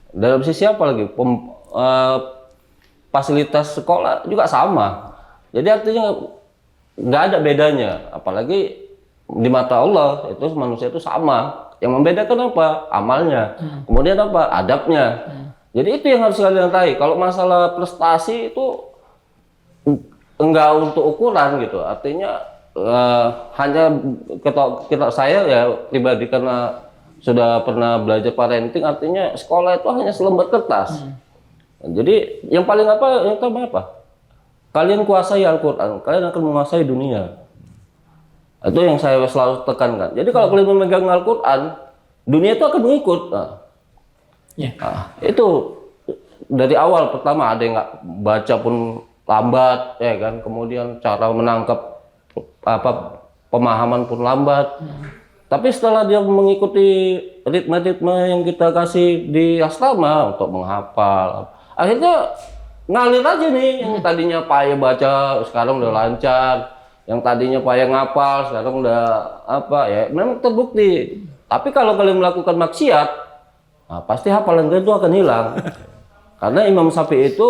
Dalam sisi apa lagi? Fasilitas sekolah juga sama. Jadi artinya nggak ada bedanya. Apalagi di mata Allah itu manusia itu sama. Yang membedakan apa? Amalnya. Kemudian apa? Adabnya. Jadi itu yang harus kalian raih. Kalau masalah prestasi itu enggak untuk ukuran gitu. Artinya hanya saya ya pribadi karena sudah pernah belajar parenting, artinya sekolah itu hanya selembar kertas. Jadi yang paling yang utama apa? Kalian kuasai Al-Quran, kalian akan menguasai dunia. Itu yang saya selalu tekankan. Jadi kalau kalian memegang Al-Quran, dunia itu akan mengikut. Itu dari awal pertama ada yang nggak baca pun lambat, ya kan. Kemudian cara menangkap pemahaman pun lambat. Tapi setelah dia mengikuti ritme-ritme yang kita kasih di asrama untuk menghafal, akhirnya ngalir aja nih. Yang tadinya payah baca sekarang udah lancar, yang tadinya payah ngapal sekarang udah ya memang terbukti. Tapi kalau kalian melakukan maksiat, pasti hafalan kalian itu akan hilang. Karena Imam Syafi'i itu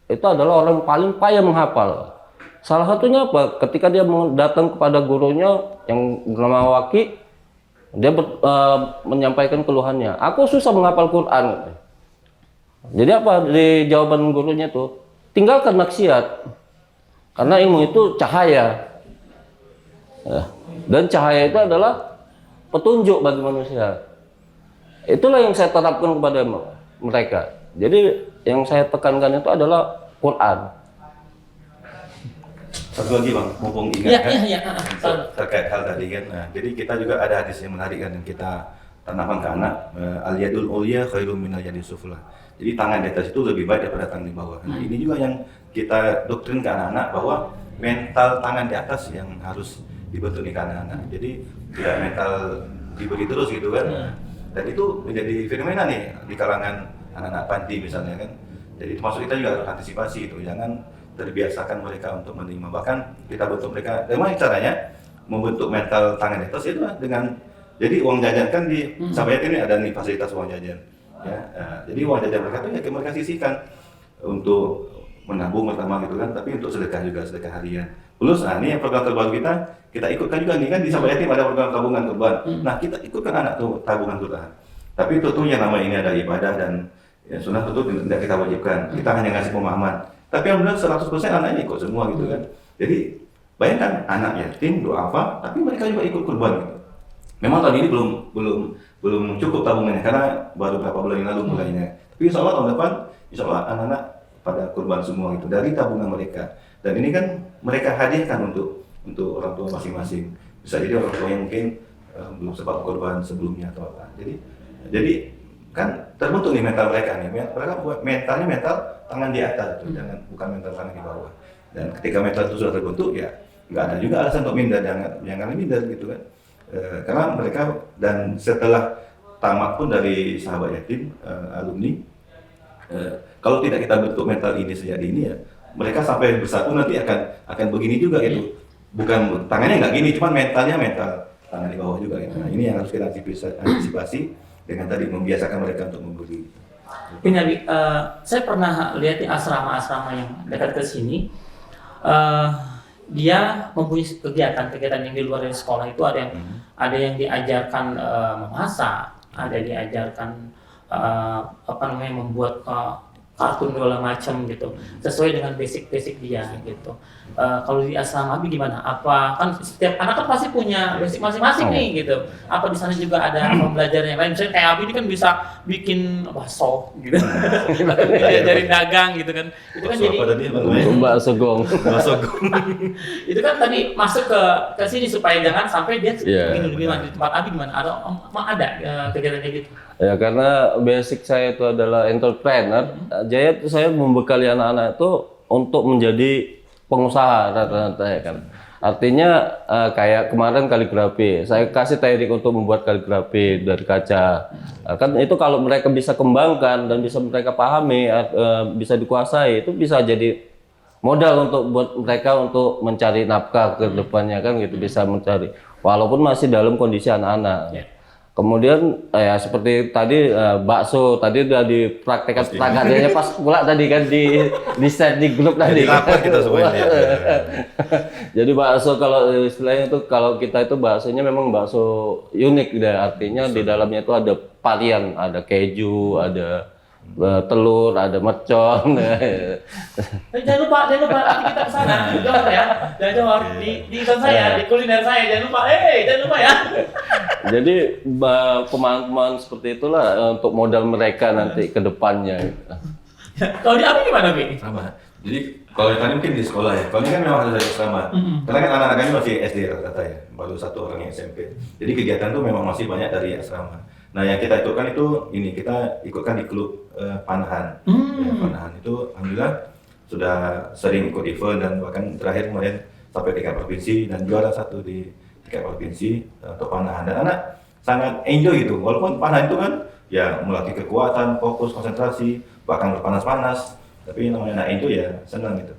itu adalah orang yang paling payah menghafal. Salah satunya apa? Ketika dia datang kepada gurunya yang bernama Waki, dia menyampaikan keluhannya. Aku susah menghafal Quran. Jadi apa di jawaban gurunya tuh? Tinggalkan maksiat. Karena ilmu itu cahaya. Dan cahaya itu adalah petunjuk bagi manusia. Itulah yang saya terapkan kepada mereka. Jadi yang saya tekankan itu adalah Quran. Satu lagi Bang, mumpung ingat Iya, kan iya. terkait hal tadi kan. Nah, jadi kita juga ada hadis yang menarik kan yang kita tanamkan ke anak, al yadul ulya khairum minal yadis sufla. Jadi tangan di atas itu lebih baik daripada tangan di bawah. Nah, ini juga yang kita doktrin ke anak-anak bahwa mental tangan di atas yang harus dibentuk di anak-anak. Jadi tidak mental diberi terus gitu kan. Dan itu menjadi fenomena nih di kalangan anak-anak panti misalnya kan. Jadi termasuk kita juga harus antisipasi itu. Jangan terbiasakan mereka untuk menerima. Bahkan kita bentuk mereka, bagaimana caranya membentuk mental tangan di atas itu dengan jadi uang jajan kan di Sabayat ini ada nih fasilitas uang jajan. Ya, jadi uang jajan mereka tuh ya mereka sisihkan untuk menabung pertama gitu kan, tapi untuk sedekah juga, sedekah harian. Plus, ini yang program terbaru kita ikutkan juga nih kan di Sabayat ada program tabungan kurban. Nah, kita ikutkan anak tuh tabungan kurban. Tapi tentunya nama ini ada ibadah dan ya, sunnah tentu tidak kita wajibkan. Kita hanya ngasih pemahaman. Tapi alhamdulillah 100% anaknya ikut semua gitu kan. Jadi bayangkan anak yatim duafa, tapi mereka juga ikut kurban gitu. Memang tahun ini belum cukup tabungannya karena baru beberapa bulan yang lalu mulainya. Tapi insya Allah tahun depan, insya Allah anak-anak pada kurban semua itu dari tabungan mereka. Dan ini kan mereka hadiahkan untuk orang tua masing-masing. Bisa jadi orang tua yang mungkin belum sempat kurban sebelumnya atau apa. Jadi kan terbentuk nih mental mereka nih. Mereka mentalnya mental tangan di atas, jangan bukan mental tangan di bawah. Dan ketika mental itu sudah terbentuk ya nggak ada juga alasan untuk minder, jangan minder gitu kan. Karena mereka dan setelah tamat pun dari sahabat yatim alumni, kalau tidak kita bentuk mental ini sejak dini ya mereka sampai bersatu nanti akan begini juga gitu. Bukan tangannya nggak gini, cuman mentalnya mental tangan di bawah juga gitu. Nah, ini yang harus kita antisipasi dengan tadi membiasakan mereka untuk memberi. Ini Abi, saya pernah lihat di asrama-asrama yang dekat ke sini, dia mempunyai kegiatan yang di luar dari sekolah itu ada yang diajarkan memasak, ada diajarkan membuat kartun segala macam gitu, sesuai dengan basic dia gitu. Kalau di asrama Abi gimana? Apa kan setiap anak kan pasti punya basic masing-masing nih gitu. Apa di sana juga ada pembelajaran yang lain? Misalnya kayak Abi ini kan bisa bikin bakso gitu, diajarin dagang gitu kan. Itu kan jadi bakso gong. itu kan tadi masuk ke sini supaya jangan sampai dia begini di tempat Abi gimana? Ada kegiatan kayak gitu? Ya karena basic saya itu adalah entrepreneur, jadi saya membekali anak-anak itu untuk menjadi pengusaha rata-rata ya kan. Artinya kayak kemarin kaligrafi, saya kasih teknik untuk membuat kaligrafi dari kaca. Kan itu kalau mereka bisa kembangkan dan bisa mereka pahami, bisa dikuasai, itu bisa jadi modal untuk buat mereka untuk mencari nafkah ke depannya kan gitu, bisa mencari walaupun masih dalam kondisi anak-anak. Kemudian ya seperti tadi bakso tadi udah dipraktekkan prakteknya pas pula tadi kan di set di grup tadi. Kita semuanya. Jadi bakso kalau istilahnya itu kalau kita itu baksonya memang bakso unik deh, artinya di dalamnya itu ada varian, ada keju, ada telur, ada mercon. Jangan lupa nanti kita kesana, jangan ya, jangan di iklan saya, di kuliner saya, jangan lupa, jangan lupa ya. Jadi pemahaman seperti itulah untuk modal mereka nanti ke depannya. Kalau di Abi gimana Bi? Sama. Jadi kalau yang tadi mungkin di sekolah ya, kalau ini kan memang harus dari asrama. Karena kan anak-anak ini masih SD rata-rata ya, baru satu orang yang SMP. Jadi kegiatan tuh memang masih banyak dari asrama. Nah yang kita ikutkan itu kita ikutkan di klub Panahan. Ya, Panahan itu alhamdulillah sudah sering ikut event dan bahkan terakhir kemarin sampai tingkat provinsi dan juara satu di tingkat provinsi untuk Panahan. Dan anak sangat enjoy itu, walaupun Panahan itu kan ya melatih kekuatan, fokus, konsentrasi, bahkan berpanas-panas. Tapi yang namanya anak enjoy ya senang gitu.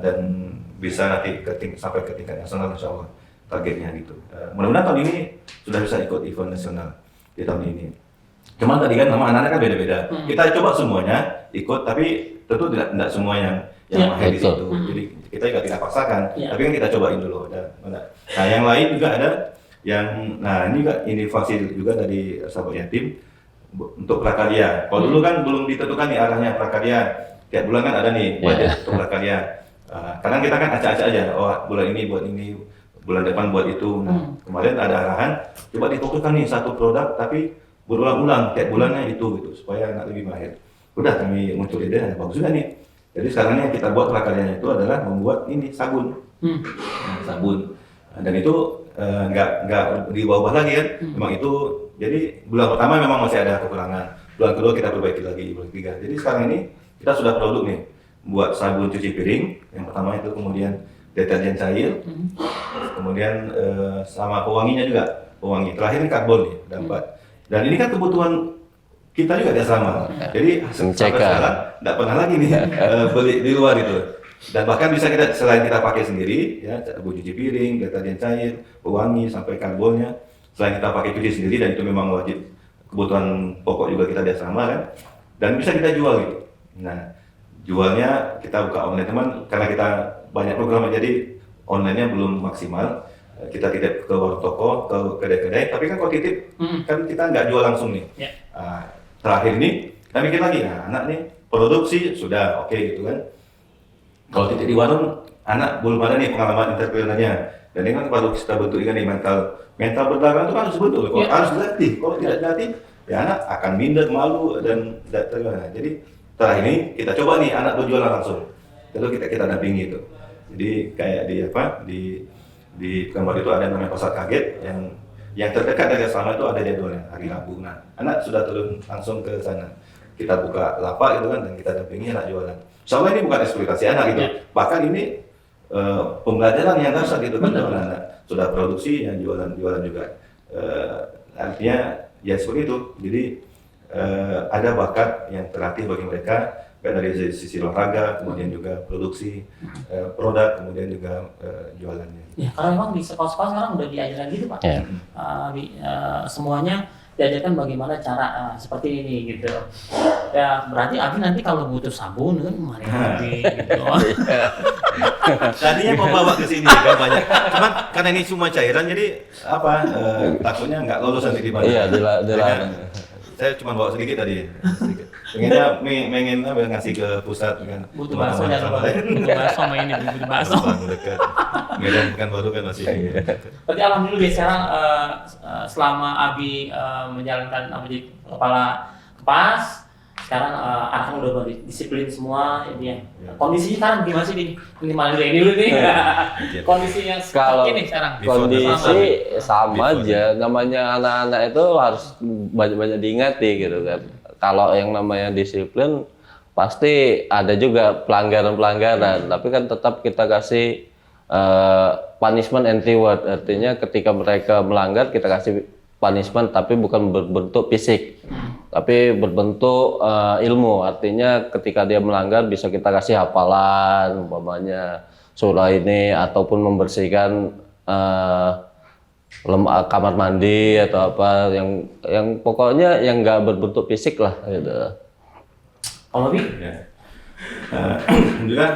Dan bisa nanti sampai ke tingkat nasional insya Allah targetnya gitu. Mudah-mudahan tahun ini sudah bisa ikut event nasional di tahun ini. Cuman tadi kan nama anak-anak kan beda-beda. Kita coba semuanya ikut, tapi tentu tidak semua yang Ya, mahir di betul. situ. Jadi kita juga tidak paksakan, Ya. tapi kan kita cobain dulu. Nah, yang lain juga ada yang, nah ini juga inovasi juga dari sahabat yatim untuk prakarya. Kalau dulu kan belum ditentukan nih arahnya prakarya. Tiap bulan kan ada nih budget untuk prakarya. Kadang kita kan acak-acak aja, oh bulan ini buat ini, bulan depan buat itu. Nah, kemarin ada arahan, coba difokuskan nih satu produk tapi berulang-ulang tiap bulannya itu gitu supaya anak lebih mahir. Udah kami muncul ide, bagus juga nih. Jadi sekarang yang kita buat prakaryanya itu adalah membuat ini sabun. Nah, sabun. Dan itu nggak diubah lagi kan. Memang itu, jadi bulan pertama memang masih ada kekurangan. Bulan kedua kita perbaiki lagi, bulan ketiga. Jadi sekarang ini kita sudah produk nih, buat sabun cuci piring. Yang pertama itu, kemudian deterjen cair, kemudian sama pewanginya juga, pewangi. Terakhir ini karbon nih, ada 4. Dan ini kan kebutuhan kita juga dia sama. Jadi sampai sekarang nggak pernah lagi nih beli di luar itu. Dan bahkan bisa kita, selain kita pakai sendiri, ya, sabun cuci piring, deterjen cair, pewangi, sampai karbonnya, selain kita pakai cuci sendiri, dan itu memang wajib, kebutuhan pokok juga kita dia sama kan, dan bisa kita jual gitu. Nah, jualnya kita buka online teman, karena kita banyak program, jadi online-nya belum maksimal. Kita titip ke warung toko, ke kedai-kedai, tapi kan kalau titip, kan kita nggak jual langsung nih. Ya. Terakhir ini, kita mikir lagi, nah anak nih, produksi sudah oke gitu kan. Kalau titip di warung, anak belum ada nih pengalaman entrepreneurnya. Dan ini kan baru kita bentuk ini nih, mental berdagang itu kan harus bentuk, harus dilatih. Kalau tidak dilatih, ya anak akan minder, malu, dan tidak terima. Jadi setelah ini kita coba nih anak berjualan langsung. Lalu kita dampingi itu. Jadi kayak di Pekanbaru itu ada namanya pasar kaget yang terdekat dari asrama itu ada jadwalnya hari Rabu. Nah, anak sudah turun langsung ke sana. Kita buka lapak itu kan, dan kita dampingi anak jualan. Soalnya ini bukan eksploitasi anak gitu. Bahkan ini pembelajaran yang dasar gitu kan, anak sudah produksi yang jualan juga. Artinya ya seperti itu. Jadi ada bakat yang terlatih bagi mereka, baik dari sisi olahraga, kemudian juga produksi produk, kemudian juga jualannya. Ya, karena memang di sekolah-sekolah sekarang udah diajarkan gitu Pak. Ya. Semuanya diajarkan bagaimana cara seperti ini gitu. Ya berarti Abi nanti kalau butuh sabun kan mari Abi gitu. Tadinya mau bawa ke sini kan banyak, cuman karena ini cuma cairan jadi takutnya nggak lolos nanti di mana. Iya, dilarang. Saya cuma bawa sedikit tadi. Pengennya pengen ngasih ke pusat kan. Butuh bakso jangan lupa. Butuh bakso sama ini, butuh bakso. Dekat. Medan Pekanbaru kan masih. Berarti alhamdulillah sekarang selama Abi menjalankan jadi kepala Kepas, sekarang anak udah disiplin semua ya. Kondisinya sekarang gimana sih nih? Ini malah dulu nih. Kondisinya Kalau ini sekarang. kondisi sama aja, namanya anak-anak itu harus banyak-banyak diingati gitu kan. Kalau yang namanya disiplin pasti ada juga pelanggaran-pelanggaran, tapi kan tetap kita kasih punishment and reward. Artinya ketika mereka melanggar kita kasih punishment, tapi bukan berbentuk fisik, tapi berbentuk ilmu. Artinya ketika dia melanggar bisa kita kasih hafalan, umpamanya surah ini, ataupun membersihkan kamar mandi atau apa yang pokoknya yang nggak berbentuk fisik lah gitu. Kalau Abi? Ya. Alhamdulillah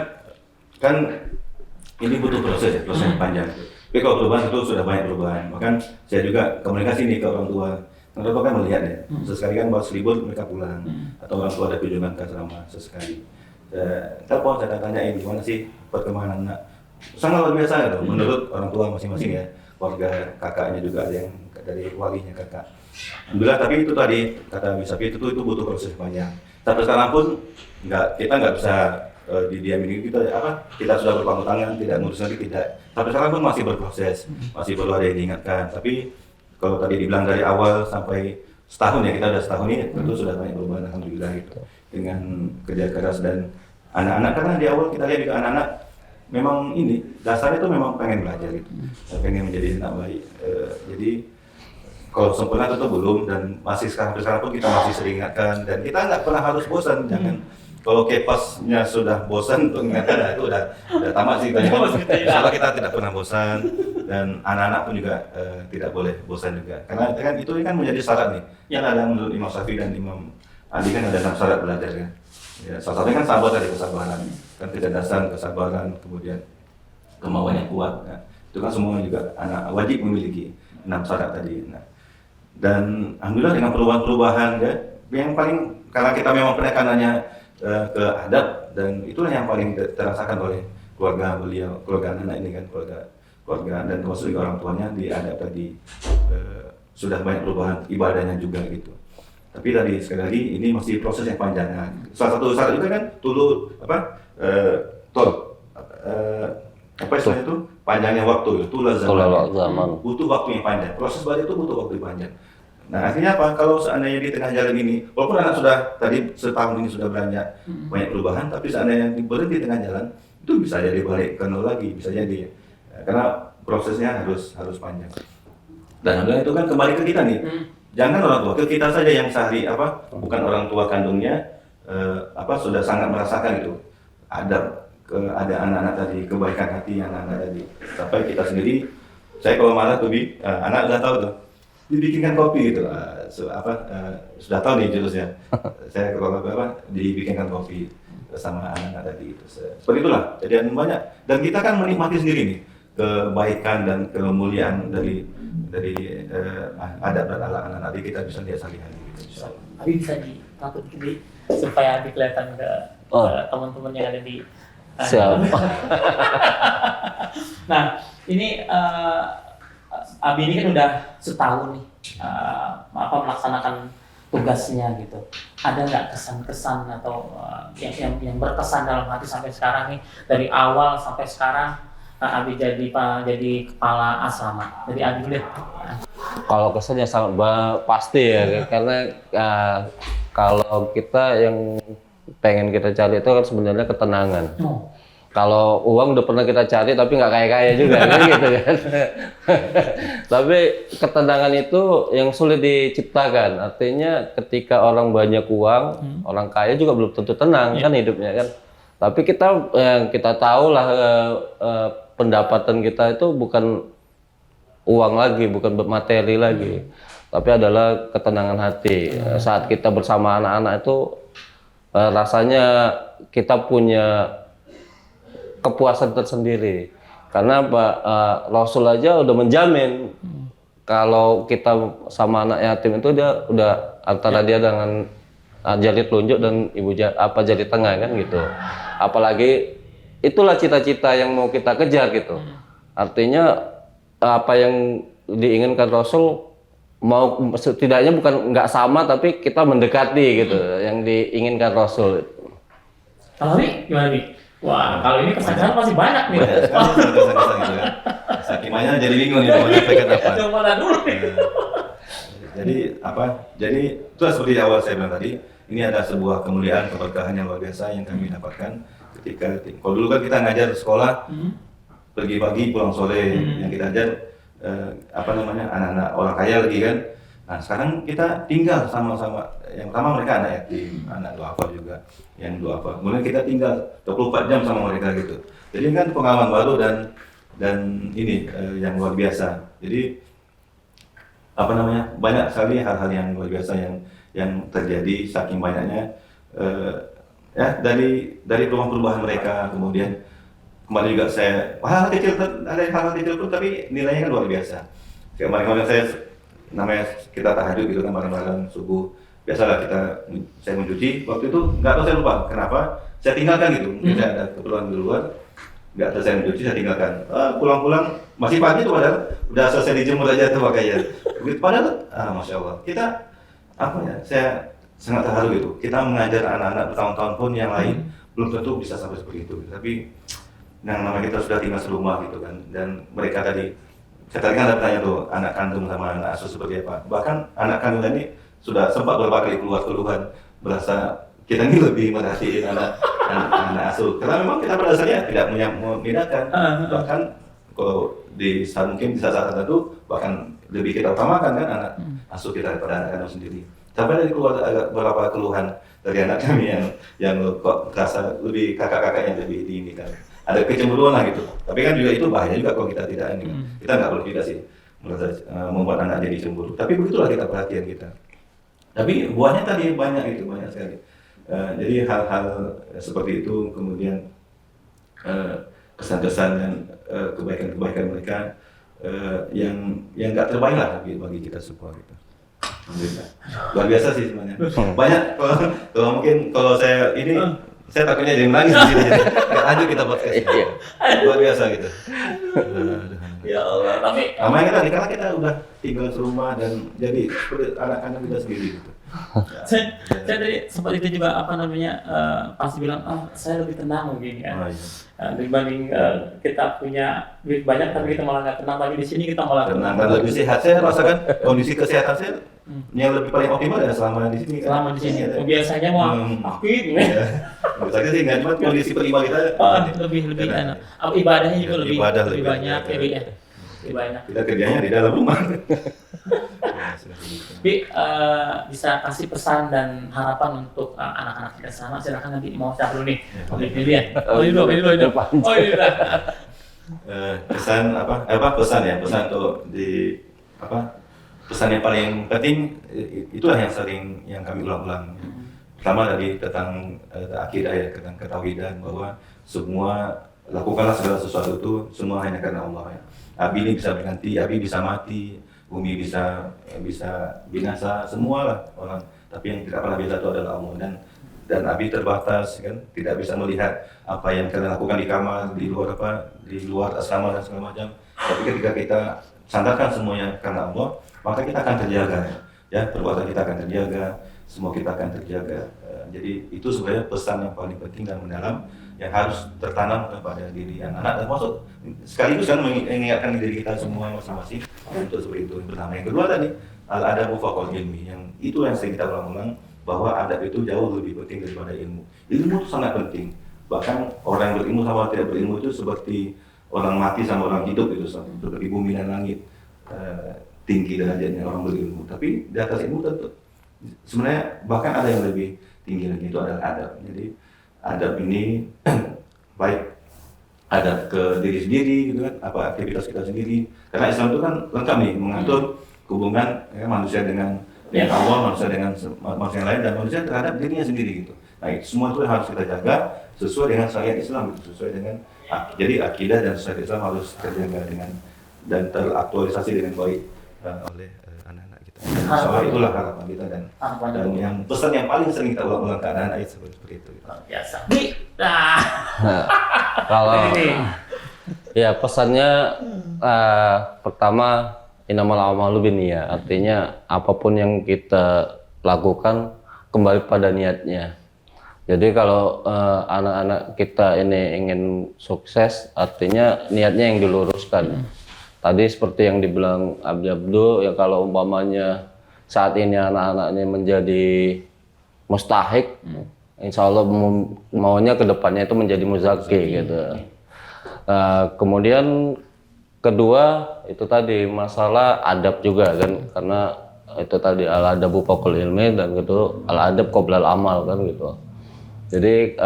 kan ini butuh proses yang panjang. Tapi kalau perubahan itu sudah banyak perubahan. Bahkan saya juga komunikasi nih ke orang tua. Orang tua kan melihat ya, sesekali kan bawa libur mereka pulang, atau orang tua ada kunjungan ke asrama sesekali. Telepon saya tanyain gimana sih perkembangan anak. Sangat luar biasa gitu, menurut orang tua masing-masing ya. Keluarga kakaknya juga ada yang dari walinya kakak. Alhamdulillah, tapi itu tadi kata Misapi itu butuh proses panjang. Sampai sekarang pun kita nggak bisa didiamin gitu kita sudah berpangku tangan, tidak ngurus lagi, tidak. Sampai sekarang pun masih berproses, masih perlu ada yang diingatkan. Tapi kalau tadi dibilang dari awal sampai setahun ya, kita udah setahun ini tentu sudah banyak perubahan alhamdulillah gitu. Dengan kerja keras dan anak-anak, karena di awal kita lihat juga anak-anak memang ini dasarnya itu memang pengen belajar gitu, pengen menjadi anak baik. Jadi kalau sempurna tentu belum, dan masih sekarang pun kita masih sering ingatkan, dan kita nggak pernah harus bosan. Jangan kalau Kepasnya sudah bosan untuk ingatkan, nah itu udah tamat sih. Insya kita tidak pernah bosan, dan anak-anak pun juga tidak boleh bosan juga, karena kan itu kan menjadi syarat nih. Kan ada menurut Imam Syafi'i dan Imam Ali kan ada 6 syarat belajar kan. Ya, salah satunya kan sabar dari kesabaran, kan kecerdasan, kesabaran, kemudian kemauan yang kuat. Nah, itu kan semua juga anak wajib memiliki 6 syarat tadi. Nah, dan alhamdulillah dengan perubahan-perubahan ya, yang paling karena kita memang penekanannya ke adab, dan itulah yang paling terasakan oleh keluarga beliau, keluarga anak ini kan, keluarga dan termasuk juga orang tuanya di adab tadi. Sudah banyak perubahan ibadahnya juga gitu. Tapi tadi sekali lagi ini masih proses yang panjang. Nah, salah satu syarat juga kan apa istilahnya itu panjangnya waktu, tulul zaman. Butuh waktu yang panjang. Proses belajar itu butuh waktu yang panjang. Nah, akhirnya apa? Kalau seandainya di tengah jalan ini, walaupun anak sudah tadi setahun ini sudah banyak perubahan, tapi seandainya berhenti di tengah jalan, itu bisa jadi balik ke nol lagi, bisa jadi. Karena prosesnya harus panjang. Dan alhamdulillah itu kan kembali ke kita nih. Jangan orang tua, ke kita saja yang sehari bukan orang tua kandungnya sudah sangat merasakan itu. Ada anak-anak tadi, kebaikan hati anak-anak tadi. Sampai kita sendiri, saya kalau marah tuh anak udah tahu tuh, dibikinkan kopi gitu. Sudah tahu nih jurusnya. Saya kalau dibikinkan kopi sama anak-anak tadi. Seperti itulah, kejadian banyak. Dan kita kan menikmati sendiri nih kebaikan dan kemuliaan dari adab dan akhlak anak-anak kita bisa lihat sehari-hari. Abi bisa ditakut dikit supaya Abi kelihatan ke teman-teman yang ada di Siap. Nah, ini Abi ini kan udah setahun nih melaksanakan tugasnya gitu. Ada nggak kesan-kesan atau yang berkesan dalam hati sampai sekarang nih, dari awal sampai sekarang Abi jadi kepala asrama. Jadi Abi dulu deh. Kalau kesannya sangat pasti ya, karena kalau kita yang pengen kita cari itu kan sebenarnya ketenangan. Kalau uang udah pernah kita cari tapi nggak kaya-kaya juga kan gitu kan. Tapi ketenangan itu yang sulit diciptakan. Artinya ketika orang banyak uang, orang kaya juga belum tentu tenang kan hidupnya kan. Tapi kita tahu lah pendapatan kita itu bukan uang lagi, bukan materi lagi, tapi adalah ketenangan hati. Saat kita bersama anak-anak itu rasanya kita punya kepuasan tersendiri. Karena Rasul aja udah menjamin kalau kita sama anak yatim itu dia udah antara dia dengan jari telunjuk dan jari tengah kan gitu. Apalagi itulah cita-cita yang mau kita kejar gitu. Artinya apa yang diinginkan Rasul mau setidaknya bukan nggak sama tapi kita mendekati gitu yang diinginkan Rasul. Kalau ini gimana nih? Wah, kalau ini kesan-kesan masih banyak nih. Banyak sekali kesan-kesan gitu kan. Sakimanya jadi bingung nih mau nyampaikan apa. Yang mana dulu nih? Jadi itu seperti awal saya bilang tadi, ini ada sebuah kemuliaan, keberkahan yang luar biasa yang kami dapatkan ketika kalau dulu kan kita ngajar sekolah pergi pagi pulang sore, yang kita ajar anak-anak orang kaya lagi kan. Nah sekarang kita tinggal sama-sama, yang pertama mereka anak yatim, anak duafa juga, yang duafa. Kemudian kita tinggal 24 jam sama mereka gitu. Jadi kan pengalaman baru dan ini yang luar biasa. Jadi banyak sekali hal-hal yang luar biasa yang terjadi saking banyaknya dari perubahan mereka. Kemudian kemarin juga ada hal-hal kecil pun tapi nilainya kan luar biasa. Kemarin saya kita tahajud gitu kan bareng-bareng subuh. Biasalah saya mencuci, waktu itu nggak tahu saya lupa kenapa saya tinggalkan gitu. Mungkin saya ada keperluan di luar, nggak tahu saya mencuci, saya tinggalkan. Pulang-pulang masih pagi tuh padahal udah selesai dijemur aja tuh pakaian. Padahal masya Allah kita saya sangat terharu gitu. Kita mengajar anak-anak bertahun-tahun pun yang lain belum tentu bisa sampai seperti itu. Tapi yang namanya kita sudah tinggal serumah gitu kan, dan mereka tadi saya tadi kan ada bertanya tuh anak kandung sama anak asuh seperti apa. Bahkan anak kandung ini sudah sempat beberapa kali keluar keluhan, berasa kita ini lebih merhatiin anak asuh. Karena memang kita pada dasarnya tidak membedakan. Bahkan kalau mungkin di saat tertentu bahkan lebih kita utamakan kan anak asuh kita daripada anak kandung sendiri. Sampai dari keluar agak beberapa keluhan dari anak kami yang kok terasa lebih kakak-kakaknya lebih ini kan. Ada kecemburuan lah gitu. Tapi kan juga itu bahaya juga kalau kita tidak ini. Kita nggak boleh tidak sih membuat anak jadi cemburu. Tapi begitulah kita perhatian kita. Tapi buahnya tadi banyak sekali. Jadi hal-hal seperti itu, kemudian kesan-kesan dan kebaikan-kebaikan mereka yang nggak terbaik lah bagi kita semua gitu. Alhamdulillah. Luar biasa sih sebenarnya. Banyak kalau mungkin kalau saya ini saya takutnya jadi menangis di sini. Jadi lanjut kita podcast. Luar biasa gitu. Ya Allah, tapi Namanya kita nih, karena kita udah tinggal serumah dan jadi seperti anak-anak kita sendiri gitu. saya tadi sempat itu juga apa namanya pasti bilang saya lebih tenang mungkin kan. Oh, iya. Dibanding kita punya duit banyak tapi kita malah nggak tenang, tapi di sini kita malah Tenang dan lebih sehat. Saya rasakan kondisi kesehatan saya yang lebih paling optimal ya selama di sini. selama di sini. Iya. Biasanya mau aktif gitu. Ya. Saya sih nggak cuma kondisi pribadi kita. lebih enak. Ibadahnya juga Ya, lebih ibadah lebih lebih banyak, banyak. lebih lebih banyak. Kita kerjanya di dalam rumah. Tapi bisa kasih pesan dan harapan untuk anak-anak kita sama. Silakan nanti mau siapa dulu nih? Ini dulu ya. Oh ini dulu. Oh ini dulu. Pesan pesan ya, pesan untuk pesan yang paling penting itulah yang kami ulang-ulang. Pertama tadi tentang akidah ya, tentang ketauhidan bahwa semua lakukanlah segala sesuatu itu semua hanya karena Allah ya. Abi ini bisa berganti, Abi bisa mati, bumi bisa binasa, semualah orang. Tapi yang tidak pernah bisa itu adalah Allah, dan Abi terbatas kan, tidak bisa melihat apa yang kalian lakukan di kamar, di luar asrama dan segala macam. Tapi ketika kita sandarkan semuanya karena Allah, maka kita akan terjaga ya, perbuatan kita akan terjaga, semua kita akan terjaga. Jadi itu sebenarnya pesan yang paling penting dan mendalam yang harus tertanam kepada diri anak-anak, dan maksud sekaligus kan mengingatkan diri kita semua masing-masing untuk seperti itu. Yang pertama, yang kedua tadi al-adabu fawqal ilmi, yang itu yang sering kita ulang-ulang bahwa adab itu jauh lebih penting daripada ilmu. Ilmu itu sangat penting. Bahkan orang yang berilmu sama tidak berilmu itu seperti orang mati sama orang hidup itu, seperti bumi dan langit. Tinggi derajatnya orang berilmu. Tapi di atas ilmu tentu sebenarnya bahkan ada yang lebih tinggi lagi, itu adalah adab. Jadi adab ini baik adab ke diri sendiri gitu kan, apa aktivitas kita sendiri. Karena Islam itu kan lengkap nih mengatur hubungan ya, manusia dengan Allah, manusia dengan manusia yang lain, dan manusia terhadap dirinya sendiri gitu. Nah, semua itu harus kita jaga sesuai dengan syariat Islam gitu, sesuai dengan jadi akidah dan syariat Islam harus terjaga dengan dan teraktualisasi dengan baik oleh anak-anak kita. Soal itulah harapan kita dan yang pesan yang paling sering kita ulang-ulang ke anak-anak itu seperti itu. Biasa. Kalau ya pesannya pertama innamal a'malu binniyat, artinya apapun yang kita lakukan kembali pada niatnya. Jadi kalau anak-anak kita ini ingin sukses, artinya niatnya yang diluruskan. Tadi seperti yang dibilang Abdul, ya kalau umpamanya saat ini anak-anaknya menjadi mustahik, insya Allah maunya kedepannya itu menjadi muzaki gitu. Kemudian kedua itu tadi masalah adab juga kan, karena itu tadi al-adabu fawqal ilmi, dan kedua al-adab qoblal amal kan gitu. Jadi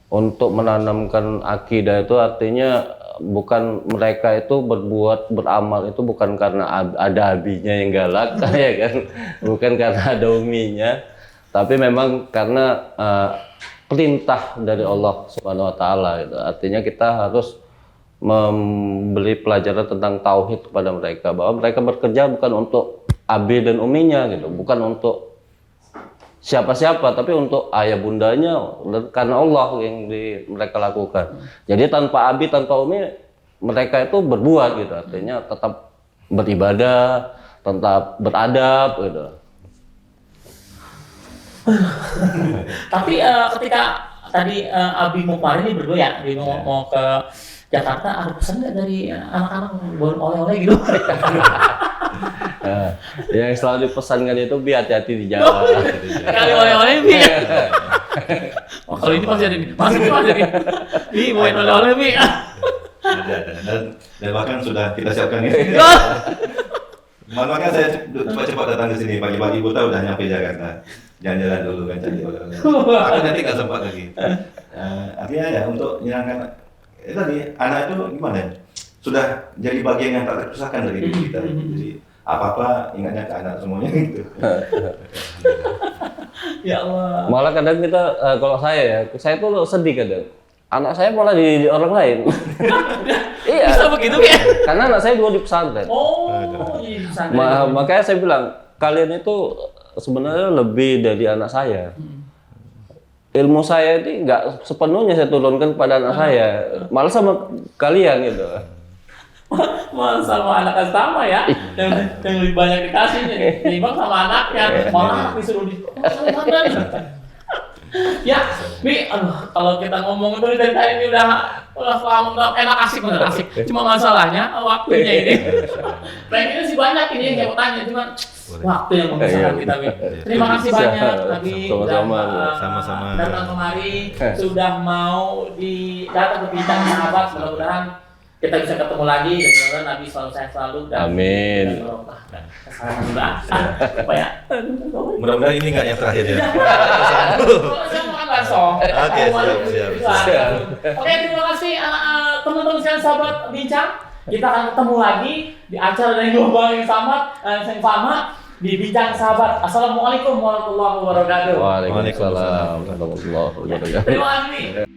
untuk menanamkan akidah itu artinya bukan mereka itu beramal itu bukan karena ada abinya yang galak ya kan, bukan karena ada uminya, tapi memang karena perintah dari Allah Subhanahu wa taala gitu. Artinya kita harus memberi pelajaran tentang tauhid kepada mereka, bahwa mereka bekerja bukan untuk abi dan uminya gitu, bukan untuk siapa-siapa, tapi untuk ayah bundanya, karena Allah yang mereka lakukan. Jadi tanpa abi, tanpa umi, mereka itu berbuat gitu, artinya tetap beribadah, tetap beradab gitu. Tapi ketika tadi Abi mau kemarin ini berdua ya, Abi mau ke Jakarta, ada pesan nggak dari anak-anak buat oleh-oleh gitu? Yang selalu dipesankan itu biar hati-hati di jalan. Kali oleh-oleh Bi. Oh, kalau ini masih ada nih, masih ada nih. Bi, mau oleh-oleh Bi. Ada dan bahkan sudah kita siapkan ini. Makanya saya cepat-cepat datang ke sini, pagi-pagi Buta udah nyampe Jakarta. Jalan-jalan dulu kan, cari oleh-oleh. Aku nanti nggak sempat lagi. Artinya ya untuk menyenangkan tadi anak itu gimana ya? Sudah jadi bagian yang tak terpisahkan dari diri kita. Jadi apa-apa ingatnya ke anak semuanya gitu. Ya Allah. Malah kadang kita kalau saya tuh sedih kadang. Anak saya malah di orang lain. Iya. Bisa begitu ya? Karena anak saya dua di pesantren. Oh, iya pesantren. Makanya saya bilang kalian itu sebenarnya lebih dari anak saya. Ilmu saya ini nggak sepenuhnya saya turunkan kepada anak saya, malah sama kalian gitu. Malah sama anak yang sama ya, yang lebih banyak dikasihnya. Timbang sama anaknya, malah anak disuruh di ya, Mi, aduh, kalau kita ngomong itu dari tadi ini udah enak asik bener asik. Cuma masalahnya waktunya ini. Pengennya sih banyak ini yang tanya, cuma waktu yang memisahkan kita, Mi. Terima kasih banyak, Nabi. Sama-sama. Datang kemari, sudah mau datang ke Bincang Sahabat. Mudah-mudahan kita bisa ketemu lagi dan mudah-mudahan Nabi selalu sehat selalu dan Amin. Alhamdulillah. Supaya Mudah-mudahan ini nggak yang terakhir ya. saya makan bakso. Oke, siap. Oke, terima kasih teman-teman sekalian sahabat Bincang. Kita akan ketemu lagi di acara dari gelombang yang sama di Bincang Sahabat. Assalamualaikum warahmatullahi wabarakatuh. Waalaikumsalam warahmatullahi wabarakatuh. Terima kasih.